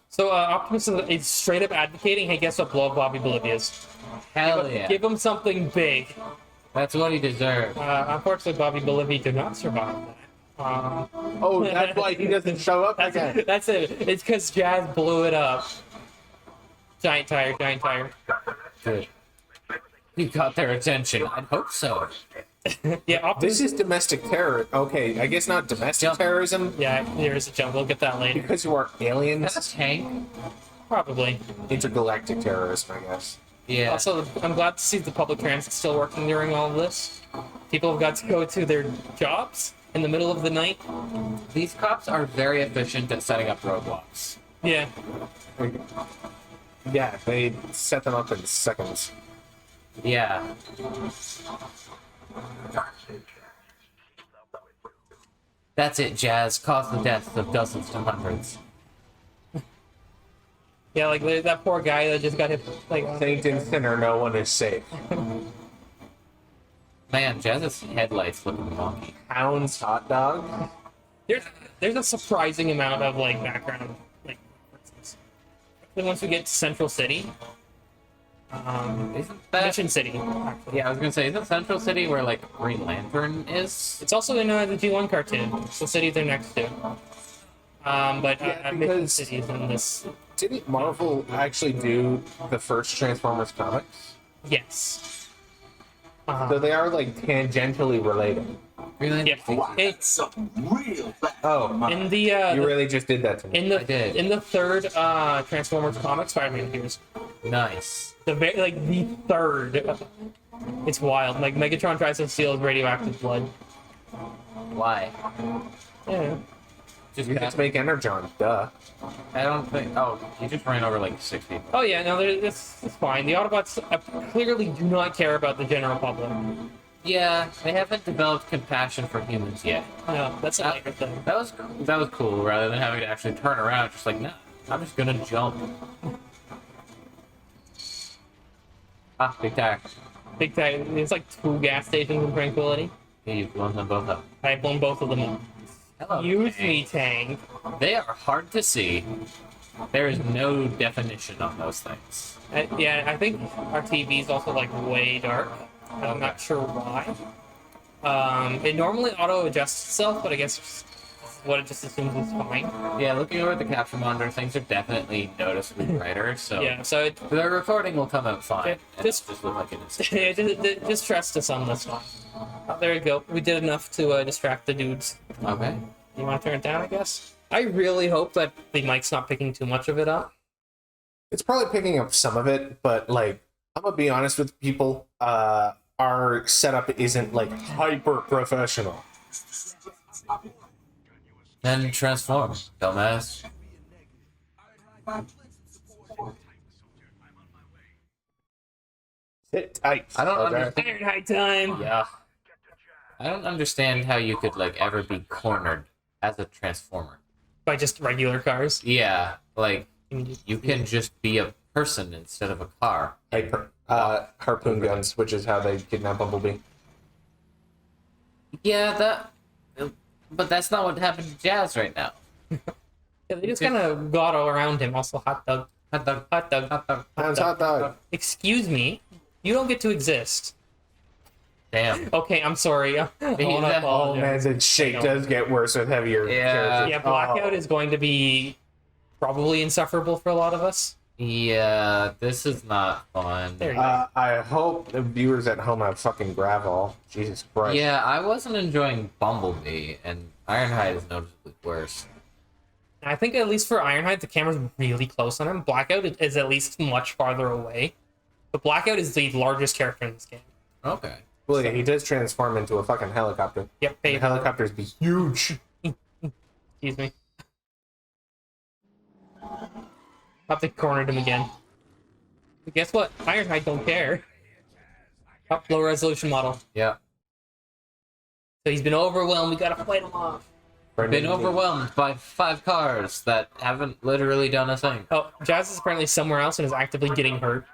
So Optimus is straight up advocating, hey, guess what? Blow up Bobby Bolivia's. Hell yeah. Give him something big. That's what he deserves. Unfortunately, Bobby Bolivia did not survive that. Oh, that's why he doesn't show up again. That's it. It's because Jazz blew it up. Giant tire, giant tire. Good. You got their attention. I'd hope so. Yeah, Optimus. This is domestic terror. Okay, I guess not domestic Jump. terrorism Yeah, there is a jump. We'll get that later. because you are Is aliens. that a tank? Probably. Intergalactic terrorism, I guess. Yeah. Also, I'm glad to see the public transit still working during all of this. People have got to go to their jobs in the middle of the night. These cops are very efficient at setting up roadblocks. Yeah. Yeah, they set them up in seconds. Yeah. That's it, Jazz. Cause the deaths of dozens to hundreds. Yeah, like that poor guy that just got hit. Like, Saint and sinner, no one is safe. Man, Jazz's headlights look wonky. Hound's hot dog. there's a surprising amount of like background like references. Then once we get to Central City, Isn't that... Mission City. Actually. Yeah, I was gonna say, isn't Central City where, like, Green Lantern is? It's also in the G1 cartoon. It's the city they're next to. But Yeah, Mission because- City is in this. Didn't Marvel actually do the first Transformers comics? Yes. So they are like tangentially related. Green Lantern? Yeah. It's Something real bad. Oh, in the you really just did that to me. in I did. the third Transformers comic, Spider-Man appears. Nice. The third. It's wild. Like Megatron tries to steal his radioactive blood. Why? Yeah. Just You have to make Energon, duh. I don't think... Oh, he just ran over, like, 6 people. Oh yeah, no, it's fine. The Autobots clearly do not care about the general public. Yeah, they haven't developed compassion for humans yet. No, that's a later thing. That was cool, rather than having to actually turn around, just like, nah, I'm just gonna jump. Ah, big tire. Big time. There's like 2 gas stations in Tranquility. Okay, you've blown them both up. I've blown both of them up. Hello. Use me, tank. They are hard to see. There is no definition on those things. Yeah, I think our TV is also like way dark. I'm not sure why. It normally auto adjusts itself, but I guess what it just assumes is fine. Yeah, looking over at the capture monitor, things are definitely noticeably brighter. So Yeah, so the recording will come out fine. And just- it'll just look like it is. just trust us on this one. Oh, there you go. We did enough to distract the dudes. Okay. You want to turn it down, I guess? I really hope that the mic's not picking too much of it up. It's probably picking up some of it, but like I'm gonna be honest with people. Our setup isn't like hyper professional. Then transform, dumbass. Sit tight. I don't okay? understand. Ironhide time! Yeah. I don't understand how you could like ever be cornered as a transformer. By just regular cars. Yeah, like you can just be a person instead of a car. Harpoon guns, which is how they kidnap Bumblebee. Yeah, but that's not what happened to Jazz right now. Yeah, they just kind of got all around him. Also, hot dog. Hot dog. Hot dog. Hot dog. Hands hot dog. Excuse me. You don't get to exist. Damn. Okay, I'm sorry. I want to Oh apologize. man, the shake does get worse with heavier Yeah. characters. Yeah, Blackout Oh. is going to be probably insufferable for a lot of us. Yeah, this is not fun. There you go. I hope the viewers at home have fucking gravel. Jesus Christ. Yeah, I wasn't enjoying Bumblebee, and Ironhide is noticeably worse. I think at least for Ironhide, the camera's really close on him. Blackout is at least much farther away. But Blackout is the largest character in this game. Okay. Well, yeah, he does transform into a fucking helicopter. Yep, The babe. helicopters be huge. Excuse me. Up they cornered him again. But guess what? Ironhide don't care. Up low resolution model. Yeah. So he's been overwhelmed. We gotta fight him off. Been overwhelmed by 5 cars that haven't literally done a thing. Oh, Jazz is apparently somewhere else and is actively getting hurt.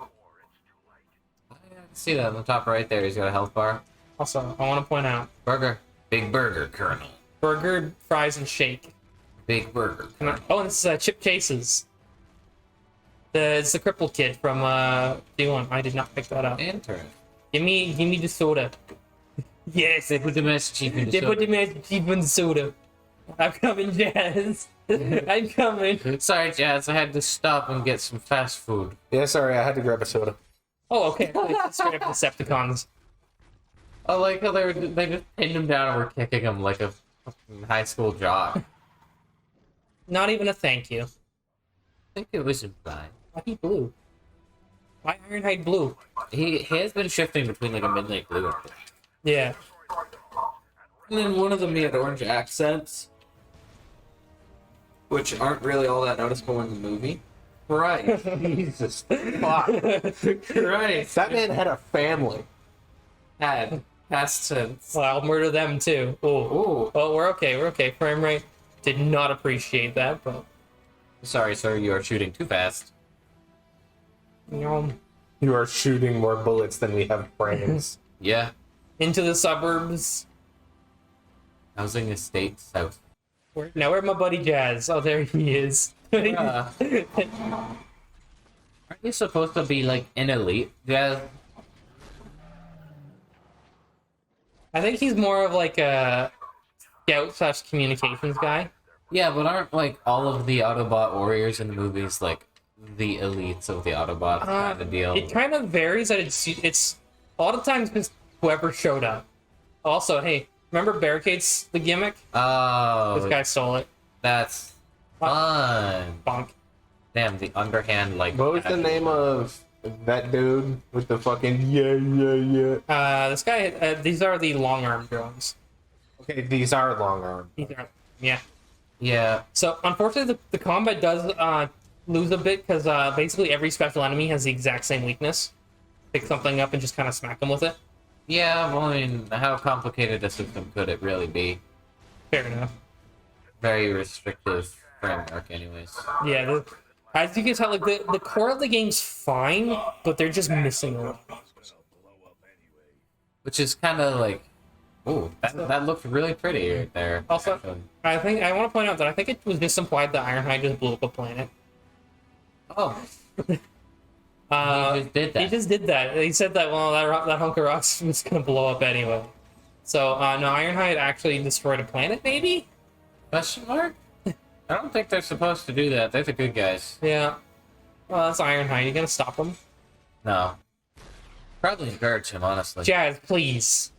I see that on the top right there. He's got a health bar. Also, I want to point out Burger. Big burger, Colonel. burger, fries, and shake. Big burger. Oh, and this is Chip Cases. It's the crippled kid from D1. I did not pick that up. Interesting. Give me the soda. Yes, They put the Master Chief in the they put the soda. Master Chief in the soda. I'm coming, Jazz. I'm coming. Sorry, Jazz. I had to stop and get some fast food. Yeah, sorry, I had to grab a soda. Oh, okay. It's straight up Decepticons. I like how they just pinned him down and were kicking him like a fucking high school jock. Not even a thank you. I think it was implied. Why he blue? Why Ironhide blue? He has been shifting between like a midnight blue and black. Yeah. And then one of them he had orange accents, which aren't really all that noticeable in the movie. Right. Jesus fuck. Christ. That man had a family. Had past tense. Well, I'll murder them too. Oh, Ooh. oh, we're okay. We're okay. Frame rate did not appreciate that, but Sorry, sir. You are shooting too fast. you know, You are shooting more bullets than we have frames. Yeah. into the suburbs. Housing estate south. Now where's my buddy Jazz? Oh, there he is. Aren't you supposed to be like an elite? Yeah. I think he's more of like a scout / communications guy. Yeah, but aren't like all of the Autobot warriors in the movies like the elites of the Autobots kind of deal? It kind of varies. That it's a lot of times it's whoever showed up. Also, hey, remember barricades? The gimmick. Oh, This guy stole it. that's fun. Bonk. Damn, the underhand like. What was the name of that dude with the fucking yeah? This guy. These are the long arm drones. Okay, these are long arm. These are, yeah. Yeah, So unfortunately, the combat does lose a bit because basically every special enemy has the exact same weakness. Pick something up and just kind of smack them with it. yeah. Well, I mean, how complicated a system could it really be? Fair enough. Very restrictive framework, anyways. Yeah, As you can tell, like the core of the game's fine, but they're just missing a lot. Which is kind of like, ooh, that looked really pretty right there. Also, actually. I want to point out that I think it was just implied that Ironhide just blew up a planet. Oh, he just did that. He just did that. He said that, well, that hunk of rock's just gonna blow up anyway. So, no, Ironhide actually destroyed a planet, maybe? Question mark? I don't think they're supposed to do that. They're the good guys. Yeah. Well, that's Ironhide. You gonna stop him? No. Probably encourage him, honestly. Jazz, please.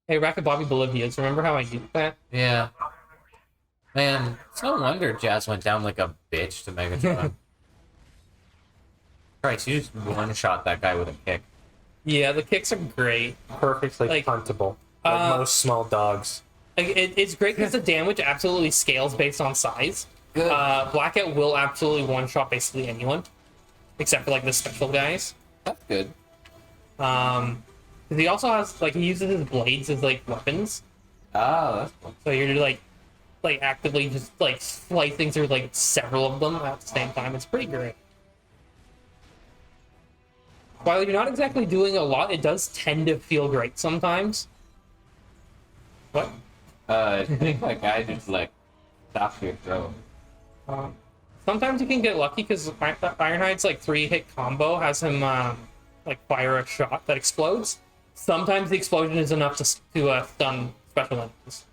Hey, Racket Bobby Bolivia's. Remember how I did that? Yeah. Man, it's no wonder Jazz went down like a bitch to Megatron. Christ, you just one-shot that guy with a kick. Yeah, the kicks are great. Perfectly Like, puntable. Like most small dogs. Like, it's great because the damage absolutely scales based on size. Good. Blackout will absolutely one-shot basically anyone, except for like the special guys. That's good. 'Cause he also has like he uses his blades as like weapons, Oh, that's cool. so you're like actively just like slicing through like several of them at the same time. It's pretty great. While you're not exactly doing a lot, it does tend to feel great sometimes. What? I think that guy just like stopped your throat. Sometimes you can get lucky because Ironhide's like 3-hit combo has him like fire a shot that explodes. Sometimes the explosion is enough to stun special enemies.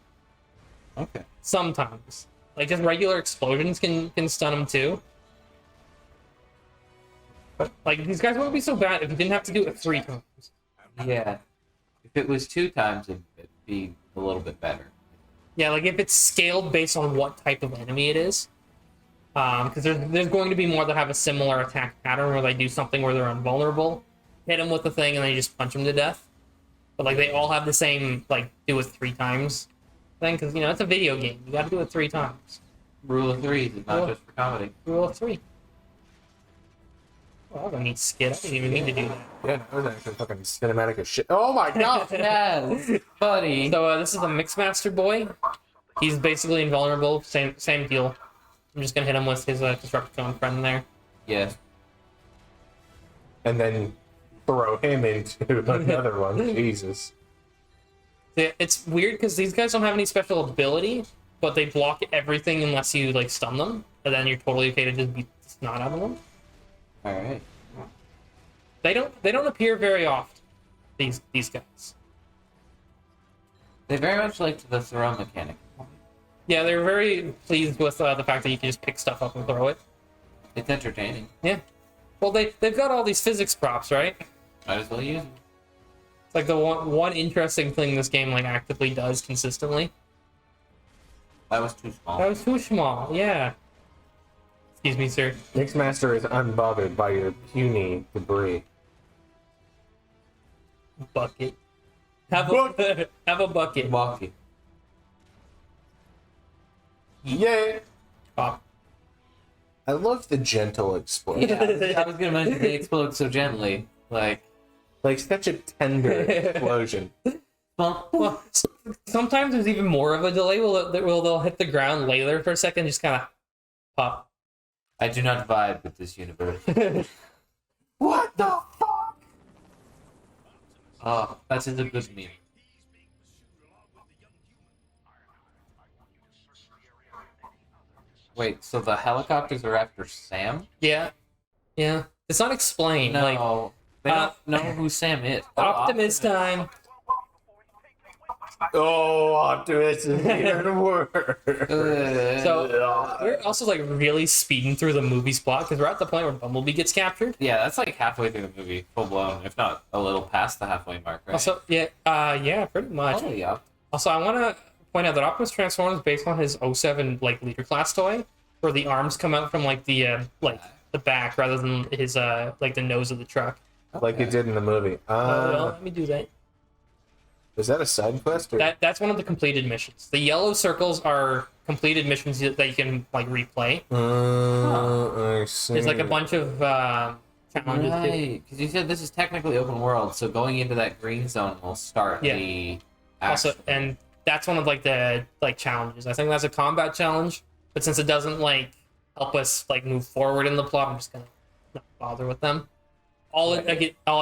Okay. Sometimes, like just regular explosions can stun him too. But like these guys wouldn't be so bad if you didn't have to do it 3 times. Yeah. If it was 2 times, it'd be a little bit better. Yeah, like if it's scaled based on what type of enemy it is. Because there's going to be more that have a similar attack pattern where they do something where they're invulnerable, hit them with the thing, and then you just punch them to death. But like they all have the same like do it 3 times thing, because it's a video game. You got to do it 3 times. Rule of 3 is not Cool. just for comedy. Rule of 3. Oh, I don't need skid. I didn't even mean to do that. Yeah, that was actually fucking cinematic as shit. Oh my god! Yes, buddy. So this is a Mixmaster boy. He's basically invulnerable. Same deal. I'm just gonna hit him with his Constructicon friend there. Yes. And then throw him into another one. Jesus. It's weird because these guys don't have any special ability, but they block everything unless you like stun them, and then you're totally okay to just beat the snot out of them. All right. They don't appear very often. These guys. They very much liked the throw mechanic. Yeah, they're very pleased with the fact that you can just pick stuff up and throw it. It's entertaining. Yeah. Well, they've got all these physics props, right? Might as well use them. It's like the one interesting thing this game like actively does consistently. That was too small. That was too small. Yeah. Excuse me, sir. Mixmaster is unbothered by your puny debris. Bucket. Have a bucket. Walkie. Yay! Pop. I love the gentle explosion. Yeah, I was gonna mention they explode so gently. Like Such a tender explosion. Well, sometimes there's even more of a delay. They'll hit the ground, lay there for a second, just kind of pop. I do not vibe with this universe. What the fuck? Oh, that is a good meme. Wait, so the helicopters are after Sam? Yeah. It's not explained. No, Like they don't know who Sam is. Optimus time. Oh, Optimus is even worse. So we're also like really speeding through the movie's plot because we're at the point where Bumblebee gets captured. Yeah, that's like halfway through the movie, full blown, if not a little past the halfway mark, right? Also, yeah, pretty much. Oh, yeah. Also, I want to point out that Optimus transforms based on his 07 like leader class toy, where the arms come out from like the back rather than his like the nose of the truck. Like it did in the movie. Well, let me do that. Is that a side quest? Or? That's one of the completed missions. The yellow circles are completed missions that you can like replay. I see. There's like a bunch of challenges. too. Right, because you said this is technically open world, so going into that green zone will start the Also, action. and that's one of like the challenges. I think that's a combat challenge. but since it doesn't like help us like move forward in the plot, I'm just gonna not bother with them. All it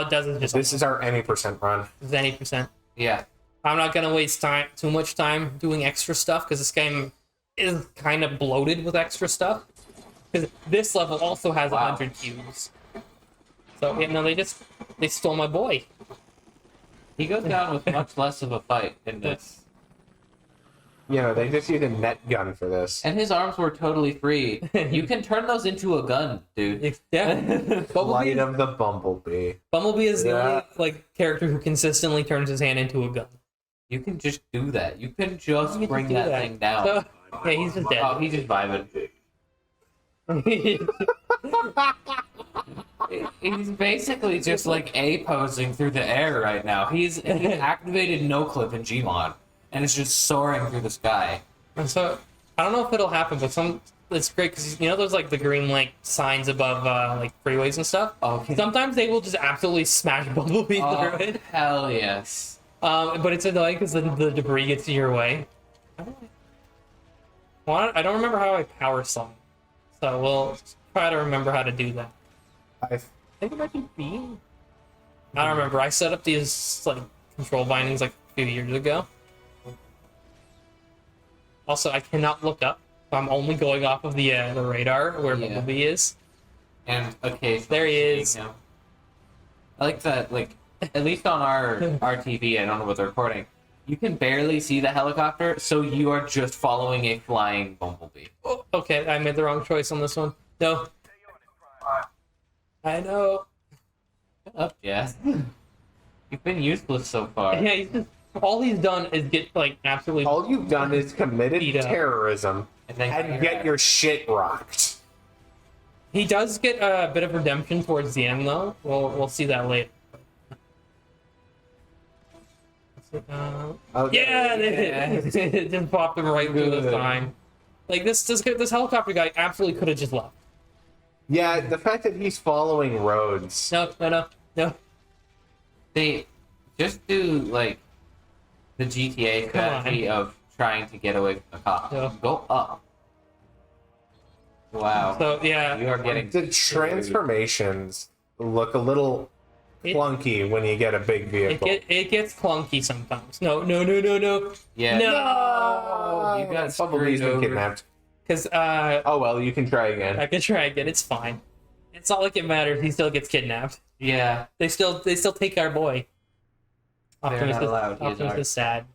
does is just This is our any percent run. any percent. Yeah. I'm not gonna waste too much time doing extra stuff because this game is kind of bloated with extra stuff. Because this level also has 100 cubes. So yeah, no, they stole my boy. He goes down with much less of a fight in this. You know, they just use a net gun for this. And his arms were totally free. You can turn those into a gun, dude. Yeah. Flight of the Bumblebee. Bumblebee is the only like character who consistently turns his hand into a gun. You can just do that. You can just You can bring do that that. thing down. So, yeah, he's just dead. Oh, he's just vibing. He's basically just like A-posing through the air right now. He's activated no-clip in Gmod, and it's just soaring through the sky. And so I don't know if it'll happen, but it's great because you know those like the green like signs above like freeways and stuff. Okay. Sometimes they will just absolutely smash Bumblebee Oh, through it. hell yes. But it's annoying because the debris gets in your way. I don't remember how I power summon, so we'll try to remember how to do that. I think it might be B. I don't remember. I set up these like control bindings like a few years ago. Also, I cannot look up. I'm only going off of the radar where Bumblebee is. And okay, There he is. I like that. Like at least on our TV, I don't know what they're recording. You can barely see the helicopter, so you are just following a flying Bumblebee. Oh, okay, I made the wrong choice on this one. No. I know. Shut up, Jess. You've been useless so far. Yeah, all he's done is get like absolutely. all you've done is committed Beat up. terrorism And then and get your shit rocked. He does get a bit of redemption towards the end, though. We'll see that later. Yeah, it just popped him right through the sign. Like this helicopter guy absolutely could have just left. Yeah, the fact that he's following roads. No. They just do like the GTA strategy of trying to get away from the cops. Yeah. Go up. Wow. So yeah, You are getting The transformations look a little clunky when you get a big vehicle. it gets clunky sometimes. No. Yeah. No. You got Bumblebee's screwed been over. kidnapped. Because Oh well, you can try again. I could try again. It's fine. It's not like it matters. He still gets kidnapped. Yeah. They still take our boy. They're not allowed. He is Optimus ours. is sad.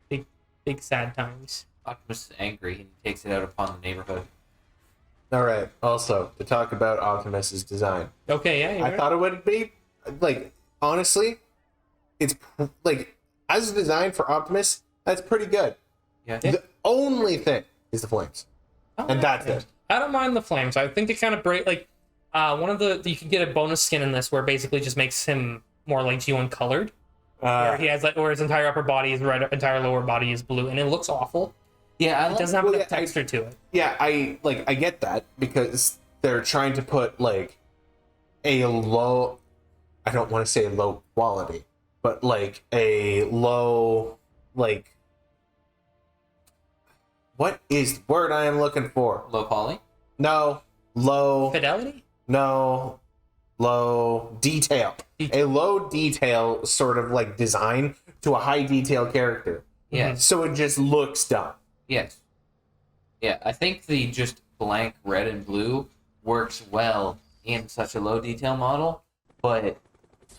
Big sad times. Optimus is angry and he takes it out upon the neighborhood. All right. Also, to talk about Optimus's design, Okay, yeah. I thought it would be like honestly, it's like as designed for Optimus, that's pretty good. Yeah. The only thing is the flames, and that's it. I don't mind the flames. I think they kind of break like one of the you can get a bonus skin in this where it basically just makes him more like G1 colored. Where he has like, or his entire upper body is red, entire lower body is blue, and it looks awful. Yeah, It doesn't have enough texture to it. Yeah, I get that because they're trying to put like a low, I don't want to say low quality, but like a low, like, what is the word I am looking for? low poly. No, low, Fidelity? no, low detail. A low detail sort of like design to a high detail character. Yes. So it just looks dumb. Yes. Yeah, I think the just blank red and blue works well in such a low detail model, but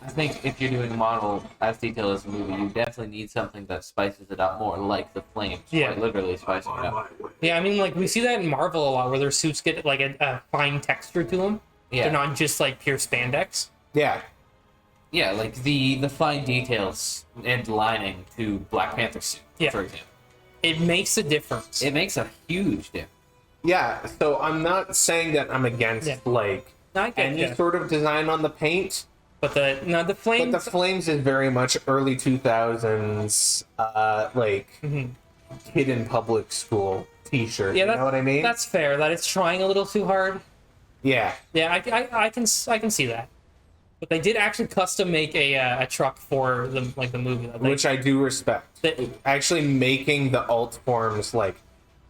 I think if you're doing a model as detailed as a movie, you definitely need something that spices it up more, like the flames. Yeah. Quite literally spicing it up. Yeah, I mean, like we see that in Marvel a lot, where their suits get like a fine texture to them. Yeah. They're not just like pure spandex. Yeah. Yeah, like the fine details and lining to Black Panther's suit, Yeah. for example. It makes a difference. It makes a huge difference. Yeah, so I'm not saying that I'm against Yeah. like I get any ya. sort of design on the paint, But the but flames. the flames is very much early 2000s, like kid in public school T-shirt. yeah, you know what I mean? That's fair. That it's trying a little too hard. Yeah, Yeah, I can see that. But they did actually custom make a truck for the movie. That they, which I do respect. They- Actually, making the alt forms like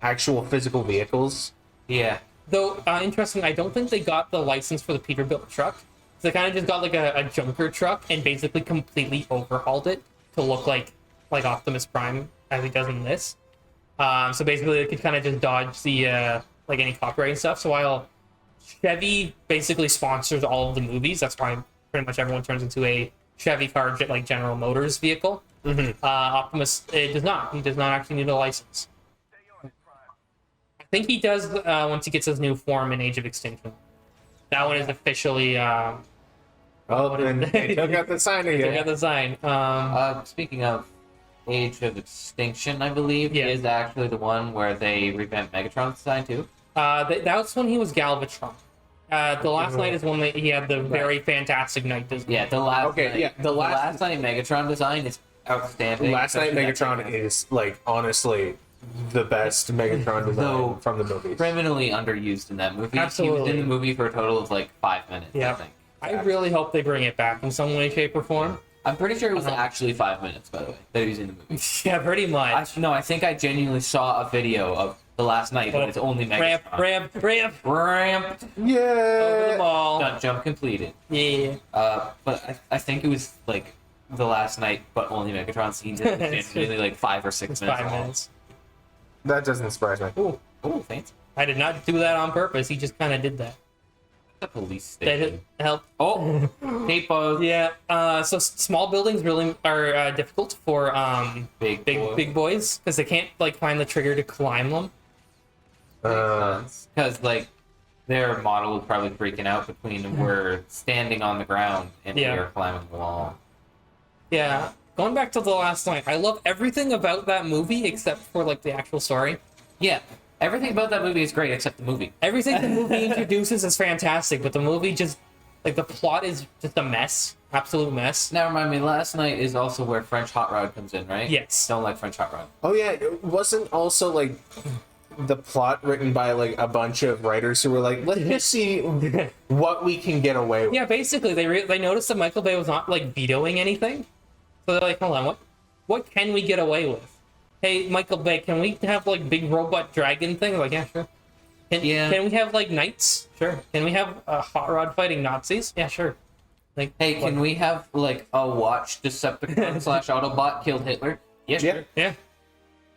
actual physical vehicles. Yeah. Though, interesting, I don't think they got the license for the Peterbilt truck. So they kind of just got like a junker truck and basically completely overhauled it to look like Optimus Prime as he does in this. So basically, they could kind of just dodge the like any copyright and stuff. So while Chevy basically sponsors all of the movies, that's why pretty much everyone turns into a Chevy car, like General Motors vehicle. Optimus does not. He does not actually need a license. I think he does once he gets his new form in Age of Extinction. That one is officially. Oh, then they took out the sign again. Took out the sign. Speaking of Age of Extinction, I believe, is actually the one where they revamped Megatron's design too. That was when he was Galvatron. The last night is when he had the very fantastic night design. Yeah, the last night Megatron design is outstanding. Last Night Megatron is, like, honestly the best Megatron design from the movies. Criminally underused in that movie. Absolutely. He was in the movie for a total of like 5 minutes, I think. I really hope they bring it back in some way, shape, or form. I'm pretty sure it was actually 5 minutes, by the way, that he was in the movie. Yeah, pretty much. I think I genuinely saw a video of the last night, but it's only Megatron. Ramp. Yeah. Over the ball. Stunt jump completed. Yeah. But I think it was like the last night, but only Megatron scenes. It's really like 5 or 6 minutes. 5 minutes. That doesn't surprise me. Oh, fancy. I did not do that on purpose. He just kind of did that. The police That station. help. Oh, capos. Yeah. So small buildings really are difficult for big boys because they can't like find the trigger to climb them. Because like their model was probably freaking out between we're standing on the ground and we're climbing the wall. Yeah. Going back to the last night, I love everything about that movie except for like the actual story. Yeah. Everything about that movie is great except the movie. Everything the movie introduces is fantastic, but the movie just like the plot is just a mess, absolute mess. Now remind me, last night is also where French Hot Rod comes in, right? Yes. Don't like French Hot Rod. Oh yeah, it wasn't also like the plot written by like a bunch of writers who were like, let's just see what we can get away with. Yeah, basically they noticed that Michael Bay was not like vetoing anything, so they're like, hold on, what can we get away with? Hey, Michael Bay, can we have like big robot dragon thing? Like, yeah, sure. Can we have like knights? Sure. Can we have a hot rod fighting Nazis? Yeah, sure. Like, hey, can we have like a watch Decepticon / Autobot killed Hitler? Yeah, sure. Yeah.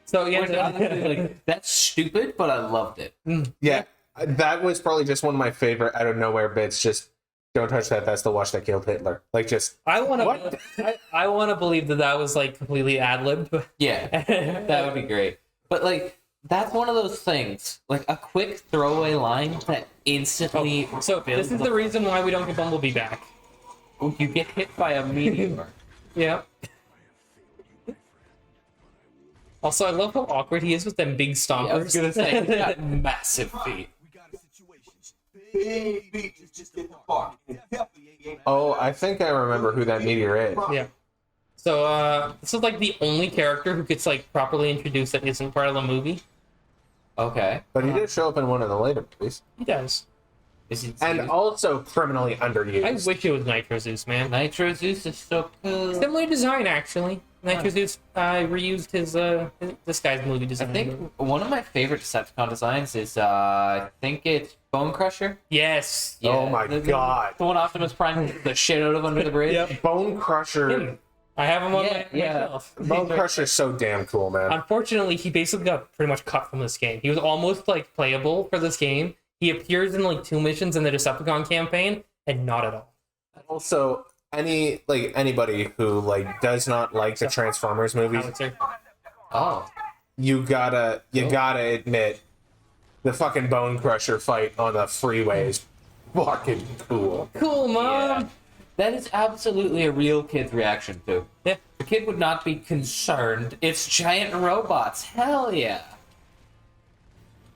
So yeah, like that's stupid, but I loved it. Yeah, that was probably just one of my favorite out of nowhere bits. Just don't touch that. That's the watch that killed Hitler. Like, just I want to believe that was like completely ad libbed. Yeah, that would be great. But like, that's one of those things, like a quick throwaway line that instantly. So this is the reason why we don't get Bumblebee back. You get hit by a meteor. Yeah. Also, I love how awkward he is with them big stompers. Yeah, I was gonna say, he got massive feet. Big beaches just in the park. oh, I think I remember who that meteor is. Yeah. So this is like the only character who gets like properly introduced that isn't part of the movie. Okay. But he did show up in one of the later movies, He does. and also criminally underused. I wish it was Nitro Zeus, man. Nitro Zeus is so cool. Similar design, actually. Nitro Zeus reused his this guy's movie design. I think one of my favorite Decepticon designs is I think it's Bone Crusher. Yes. Yeah, Oh my God. The one Optimus Prime hit the shit out of under the bridge. Yep. Bone Crusher. I have him on Yeah. myself. Bone Crusher's so damn cool, man. Unfortunately, he basically got pretty much cut from this game. He was almost like playable for this game. He appears in like 2 missions in the Decepticon campaign, and not at all. Also, anybody who like does not like the Transformers movies, Howitzer. Oh. you gotta admit the fucking Bone Crusher fight on the freeway is fucking cool. Cool, mom. Yeah. That is absolutely a real kid's reaction to. Yeah. The kid would not be concerned. It's giant robots. Hell yeah.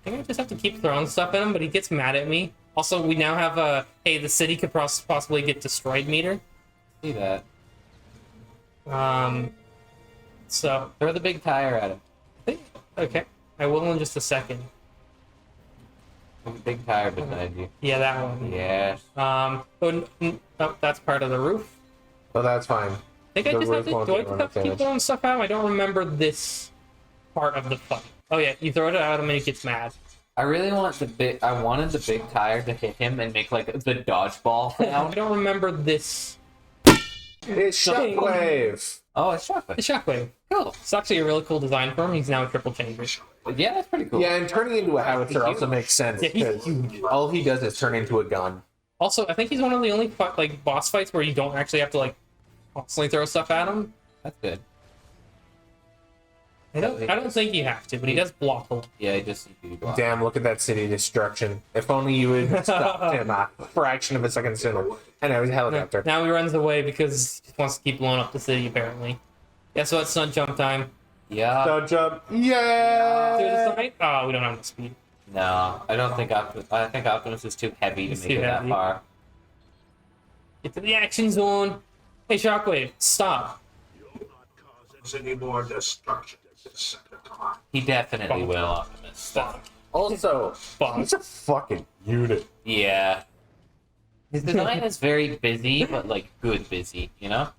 I think I just have to keep throwing stuff at him, but he gets mad at me. Also, we now have a hey, the city could possibly get destroyed meter. See that. So Throw the big tire at him. okay, I will in just a second. Throw the big tire beside you. Yeah, that one. Yes. Oh, that's part of the roof. Oh, that's fine. I think I The just have roof to, won't do I be just have to keep damaged. throwing stuff out? I don't remember this part of the fight. Oh yeah, you throw it at him and he gets mad. I really want the big. I wanted the big tire to hit him and make like the dodgeball I sound. don't remember this. It's Shockwave. Oh, it's chocolate. The Shockwave. Cool. It's actually a really cool design for him. He's now a triple changer. Yeah, that's pretty cool. Yeah, and turning into a howitzer also makes sense Yeah, he's because huge. all he does is turn into a gun. Also, I think he's one of the only like boss fights where you don't actually have to like constantly throw stuff at him. That's good. I don't think you have to, but he does block a lot. Yeah, he just needs to be blocked. Damn, look at that city destruction. If only you would stop him a fraction of a second sooner. I know, it was a helicopter. Now he runs away because he wants to keep blowing up the city, apparently. Guess what? Stunt jump time. Yeah. So jump. Do this Yeah! side? Oh, we don't have enough speed. No, I don't think Optimus. I think Optimus is too heavy to He's make too it that heavy. far. Get to the action zone. Hey, Shockwave, stop. Cause any more destruction. Decepticon. He definitely Fuck. will, Optimus. Stop. Also, Fuck. he's a fucking unit. Yeah. His design is very busy, but like good busy, you know?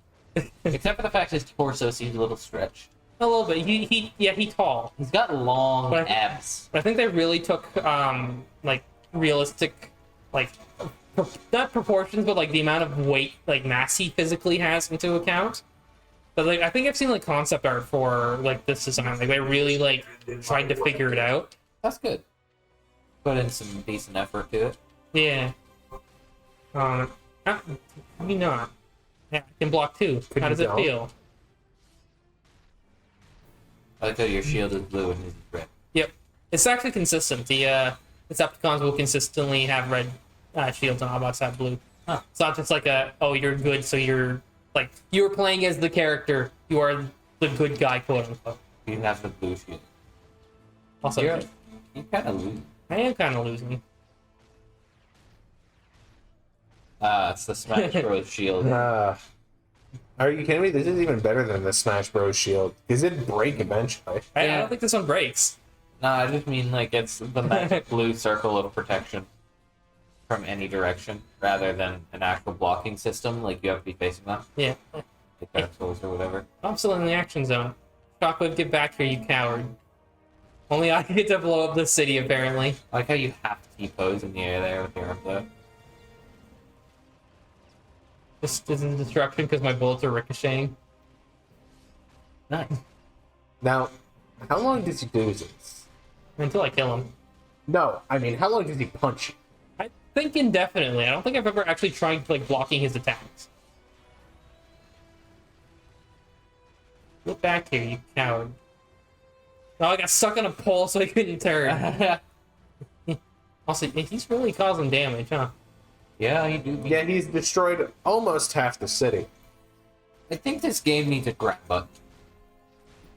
Except for the fact his torso seems a little stretched. A little bit. He's tall. He's got long But- abs. But I think they really took like realistic, like not proportions, but like the amount of weight, like mass he physically has into account. But like I think I've seen like concept art for like this design. Like they really like tried to figure it out. That's good. Put in some decent effort to it. Yeah. Maybe not. Yeah, I can block too. Could How you does it don't? feel? I like how your shield is blue and his is red. Yep. It's actually consistent. The Decepticons will consistently have red shields and Autobots have blue. Huh. It's not just like oh, you're good, so you're like you're playing as the character. You are the good guy, quote unquote. You have the blue shield. Also, You're kind of lose. I am kind of losing. It's the Smash Bros. Shield. Are you kidding me? This is even better than the Smash Bros. Shield. Because it'd break eventually. I Yeah. don't think this one breaks. No, I just mean like it's the magic blue circle of protection from any direction, rather than an actual blocking system. Like you have to be facing them, Yeah. like Dark Souls or whatever. I'm still in the action zone. Shockwave, get back here, you coward. Only I get to blow up the city, apparently. I like how you have to T-pose in the air there with your arms out. This is a destruction because my bullets are ricocheting. Nice. Now, how long does he do this? Until I kill him. No, I mean, how long does he punch you? I think indefinitely. I don't think I've ever actually tried like blocking his attacks. Get back here, you coward. Oh, I got stuck on a pole so I couldn't turn. Also, he's really causing damage, huh? Yeah, you do. Yeah, he's destroyed almost half the city. I think this game needs a grab button.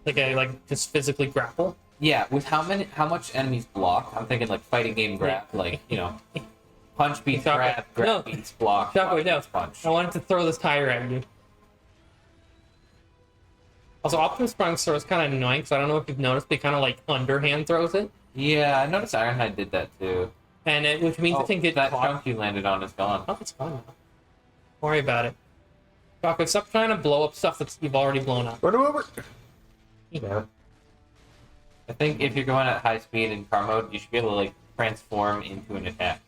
Like I just physically grapple. Yeah, with how much enemies block? I'm thinking like fighting game grab, like punch beats Shockwave. grab, grab No. beats block, Shockwave, block no. beats punch. I wanted to throw this tire at you. Also, Optimus Prime's throw is kind of annoying, so I don't know if you've noticed, but he kind of like underhand throws it, Yeah, I noticed Ironhide did that too. and which means Oh, it can get that caught. chunk you landed on is gone. Oh, it's fine now. Don't worry about it. Shockwave, stop trying to blow up stuff that you've already blown up. Run him over! Yeah. I think if you're going at high speed in car mode, you should be able to like transform into an attack.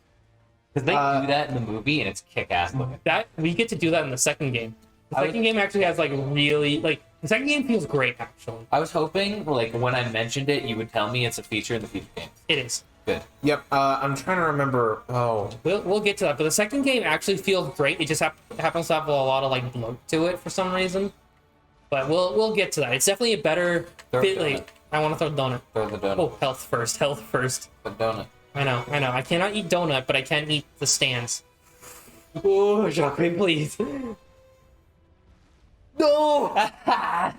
Because they do that in the movie, and it's kick-ass looking. That we get to do that in the second game. The I second was- game actually has like really like the second game feels great actually. I was hoping, like, when I mentioned it, you would tell me it's a feature in the future games. It is. Good. Yep, I'm trying to remember. Oh. We'll get to that, but the second game actually feels great. It just happens to have a lot of like bloat to it for some reason. But we'll get to that. It's definitely a better Throw fit. a donut. Like, I want to throw a donut. Throw the donut. Oh, health first. Health first. The donut. I know. I cannot eat donut, but I can eat the stands. Oh, Shockwave, please. No!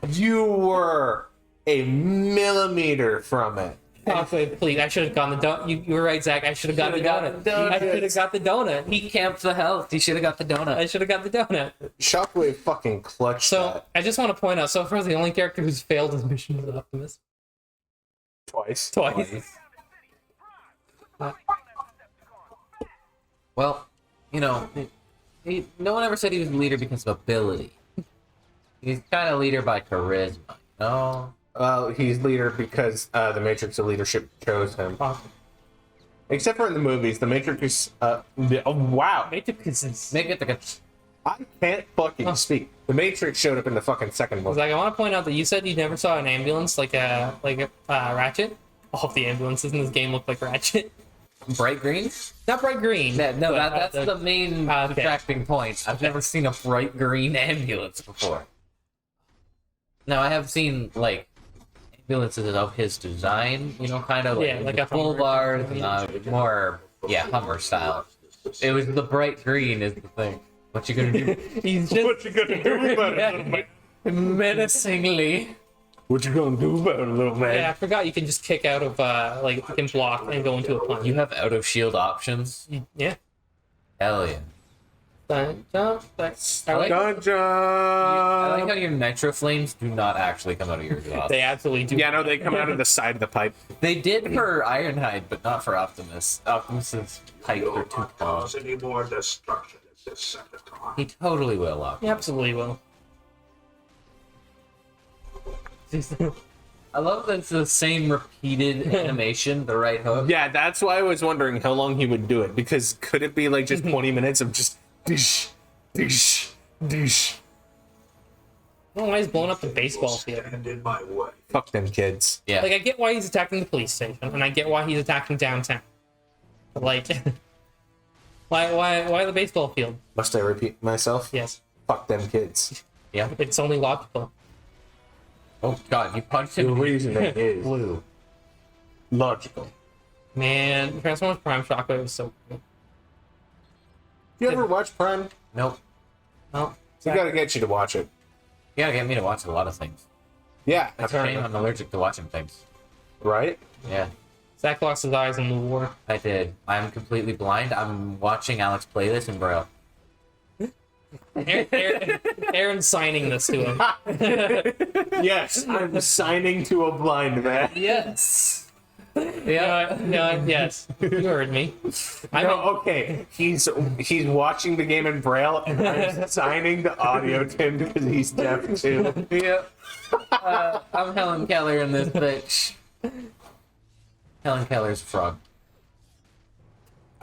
You were a millimeter from it. Shockwave, please. I should have gotten the donut. You were right, Zach. I should have got the donut. I should have got the donut. He camped the health. He should have got the donut. I should have got the donut. Shockwave fucking clutched So that I just want to point out, so far the only character who's failed his mission is Optimus. twice. Twice. Well, no one ever said he was a leader because of ability. He's kind of leader by charisma, Well, he's leader because the Matrix of leadership chose him. Except for in the movies, the Matrix is. Oh, wow! Matrix. I can't fucking speak. The Matrix showed up in the fucking second one. Like, I want to point out that you said you never saw an ambulance like a Ratchet. All of the ambulances in this game look like Ratchet. Bright green? Not bright green. No, but, that's the main attracting point. I've never seen a bright green ambulance before. Now, I have seen, like, ambulances of his design, you know, kind of like a boulevard, more, Hummer style. It was the bright green is the thing. What you gonna do? He's just... What you gonna do about it, little man? Menacingly. What you gonna do about it, little man? Yeah, I forgot you can just kick out of, like, you can block and go into a punch. You have out of shield options? Yeah. Hell yeah. Jump. I like how your nitro flames do not actually come out of your exhaust. They absolutely do. Yeah, no, they come out of the side of the pipe. They did for Ironhide, but not for Optimus. Optimus's pipes are too long. Cause any more destruction in Decepticon. He totally will, Optimus. He absolutely will. I love that it's the same repeated animation, the right hook. Yeah, that's why I was wondering how long he would do it. Because could it be like just 20 minutes of just dish, dish, dish? I don't know why he's blowing up the baseball field. Stand in my way. Fuck them kids. Yeah. Like, I get why he's attacking the police station, and I get why he's attacking downtown. But, like, why the baseball field? Must I repeat myself? Yes. Fuck them kids. Yeah. It's only logical. Oh god, you punched The him. reasoning is Blue. logical. Man, Transformers Prime Shockwave is so cool. You ever watch Prime? Nope. Oh, We gotta get you to watch it. You gotta get me to watch a lot of things. Yeah, That's a shame I'm allergic to watching things. right? Yeah, Zack lost his eyes in the war. I did. I'm completely blind. I'm watching Alex play this in Braille. Aaron's signing this to him. Yes, I'm signing to a blind man. Yes. Yes, you heard me. No, okay. He's watching the game in Braille, and I'm signing the audio to him because he's deaf too. Yep. I'm Helen Keller in this bitch. Helen Keller's a frog.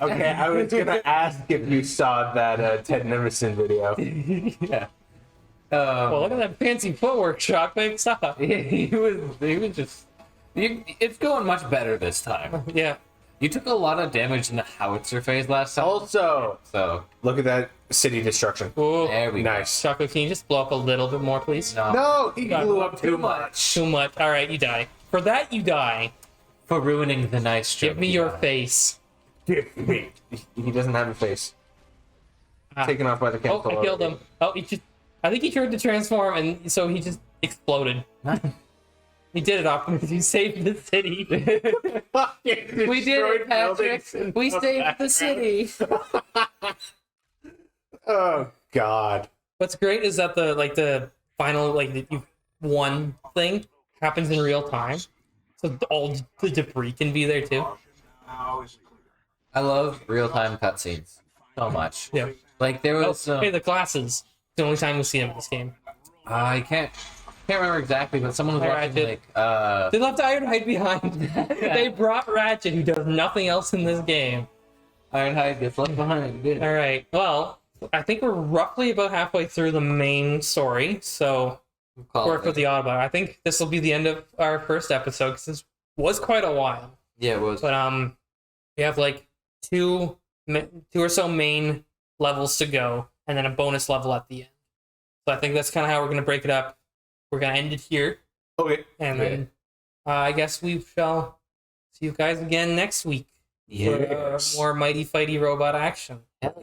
Okay, I was gonna ask if you saw that Ted Neverson video. Yeah. Well, look at that fancy footwork, Shockwave. Stop. He was just. It's going much better this time. Yeah. You took a lot of damage in the howitzer phase last time. Also, So, look at that city destruction. Ooh. there we Nice. Shockwave, can you just blow up a little bit more, please? go. No, he blew up too much. Too much. All right, you die. For that, you die. For ruining the nice joke. Give me your face. Give me. He doesn't have a face. Ah. Taken off by the Oh, chemical. I killed him. Oh, he just. I think he tried to transform, and so he just exploded. He did it, Optimus. He saved the city. We did it, Patrick. We saved the city. Oh God. What's great is that the final you won thing happens in real time, so all the debris can be there too. Now is clear. I love real-time cutscenes so much. Yeah. Like there Oh, was. hey, the glasses. It's the only time we've seen him in this game. I can't remember exactly, but someone was Hey, watching Ratchet. They left Ironhide behind. They brought Ratchet, who does nothing else in this game. Ironhide gets left behind. Good. All right. Well, I think we're roughly about halfway through the main story, so work with the Autobot. I think this will be the end of our first episode because this was quite a while. Yeah, it was. But we have like two or so main levels to go, and then a bonus level at the end. So I think that's kind of how we're gonna break it up. We're gonna end it here, Okay. and then I guess we shall see you guys again next week Yes. for more Mighty Fighty Robot action.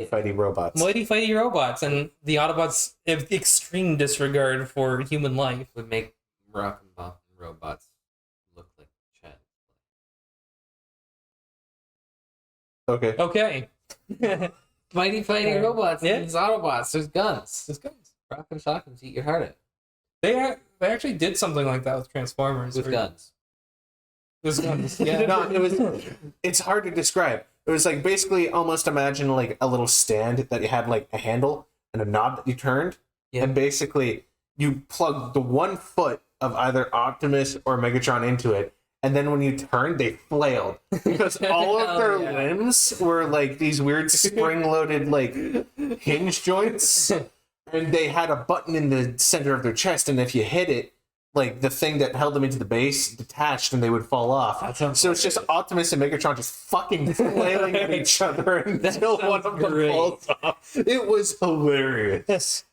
Fighting robots. Mighty Fighty Robots and the Autobots' extreme disregard for human life. Would make rock and bop robots look like Chad. Okay. Okay. Mighty fighting robots. Yeah. There's Autobots. There's guns. Let's go. Rock and shock and eat your heart out. They actually did something like that with Transformers. With where- guns. With guns. Yeah. No, it's hard to describe. It was like basically almost imagine like a little stand that you had like a handle and a knob that you turned. Yeah. And basically you plugged the one foot of either Optimus or Megatron into it. And then when you turned, they flailed because all of their limbs were like these weird spring-loaded like hinge joints, and they had a button in the center of their chest. And if you hit it, like the thing that held them into the base detached, and they would fall off. So it's just Optimus and Megatron just fucking flailing at each other until one of them falls off. It was hilarious.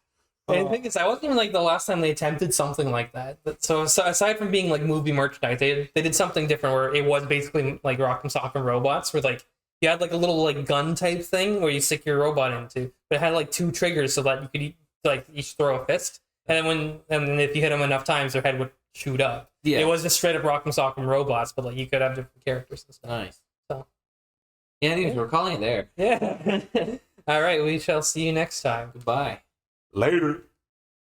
And the thing is, that wasn't even like the last time they attempted something like that. So aside from being like movie merchandise, they did something different where it was basically like Rock'em Sock'em Robots, where like you had like a little like gun type thing where you stick your robot into, but it had like 2 triggers so that you could like each throw a fist, and then if you hit them enough times, their head would shoot up. Yeah, it was just straight up Rock'em Sock'em Robots, but like you could have different characters and stuff. Nice. So yeah, dude, we're calling it there. Yeah. All right, we shall see you next time. Goodbye. Later.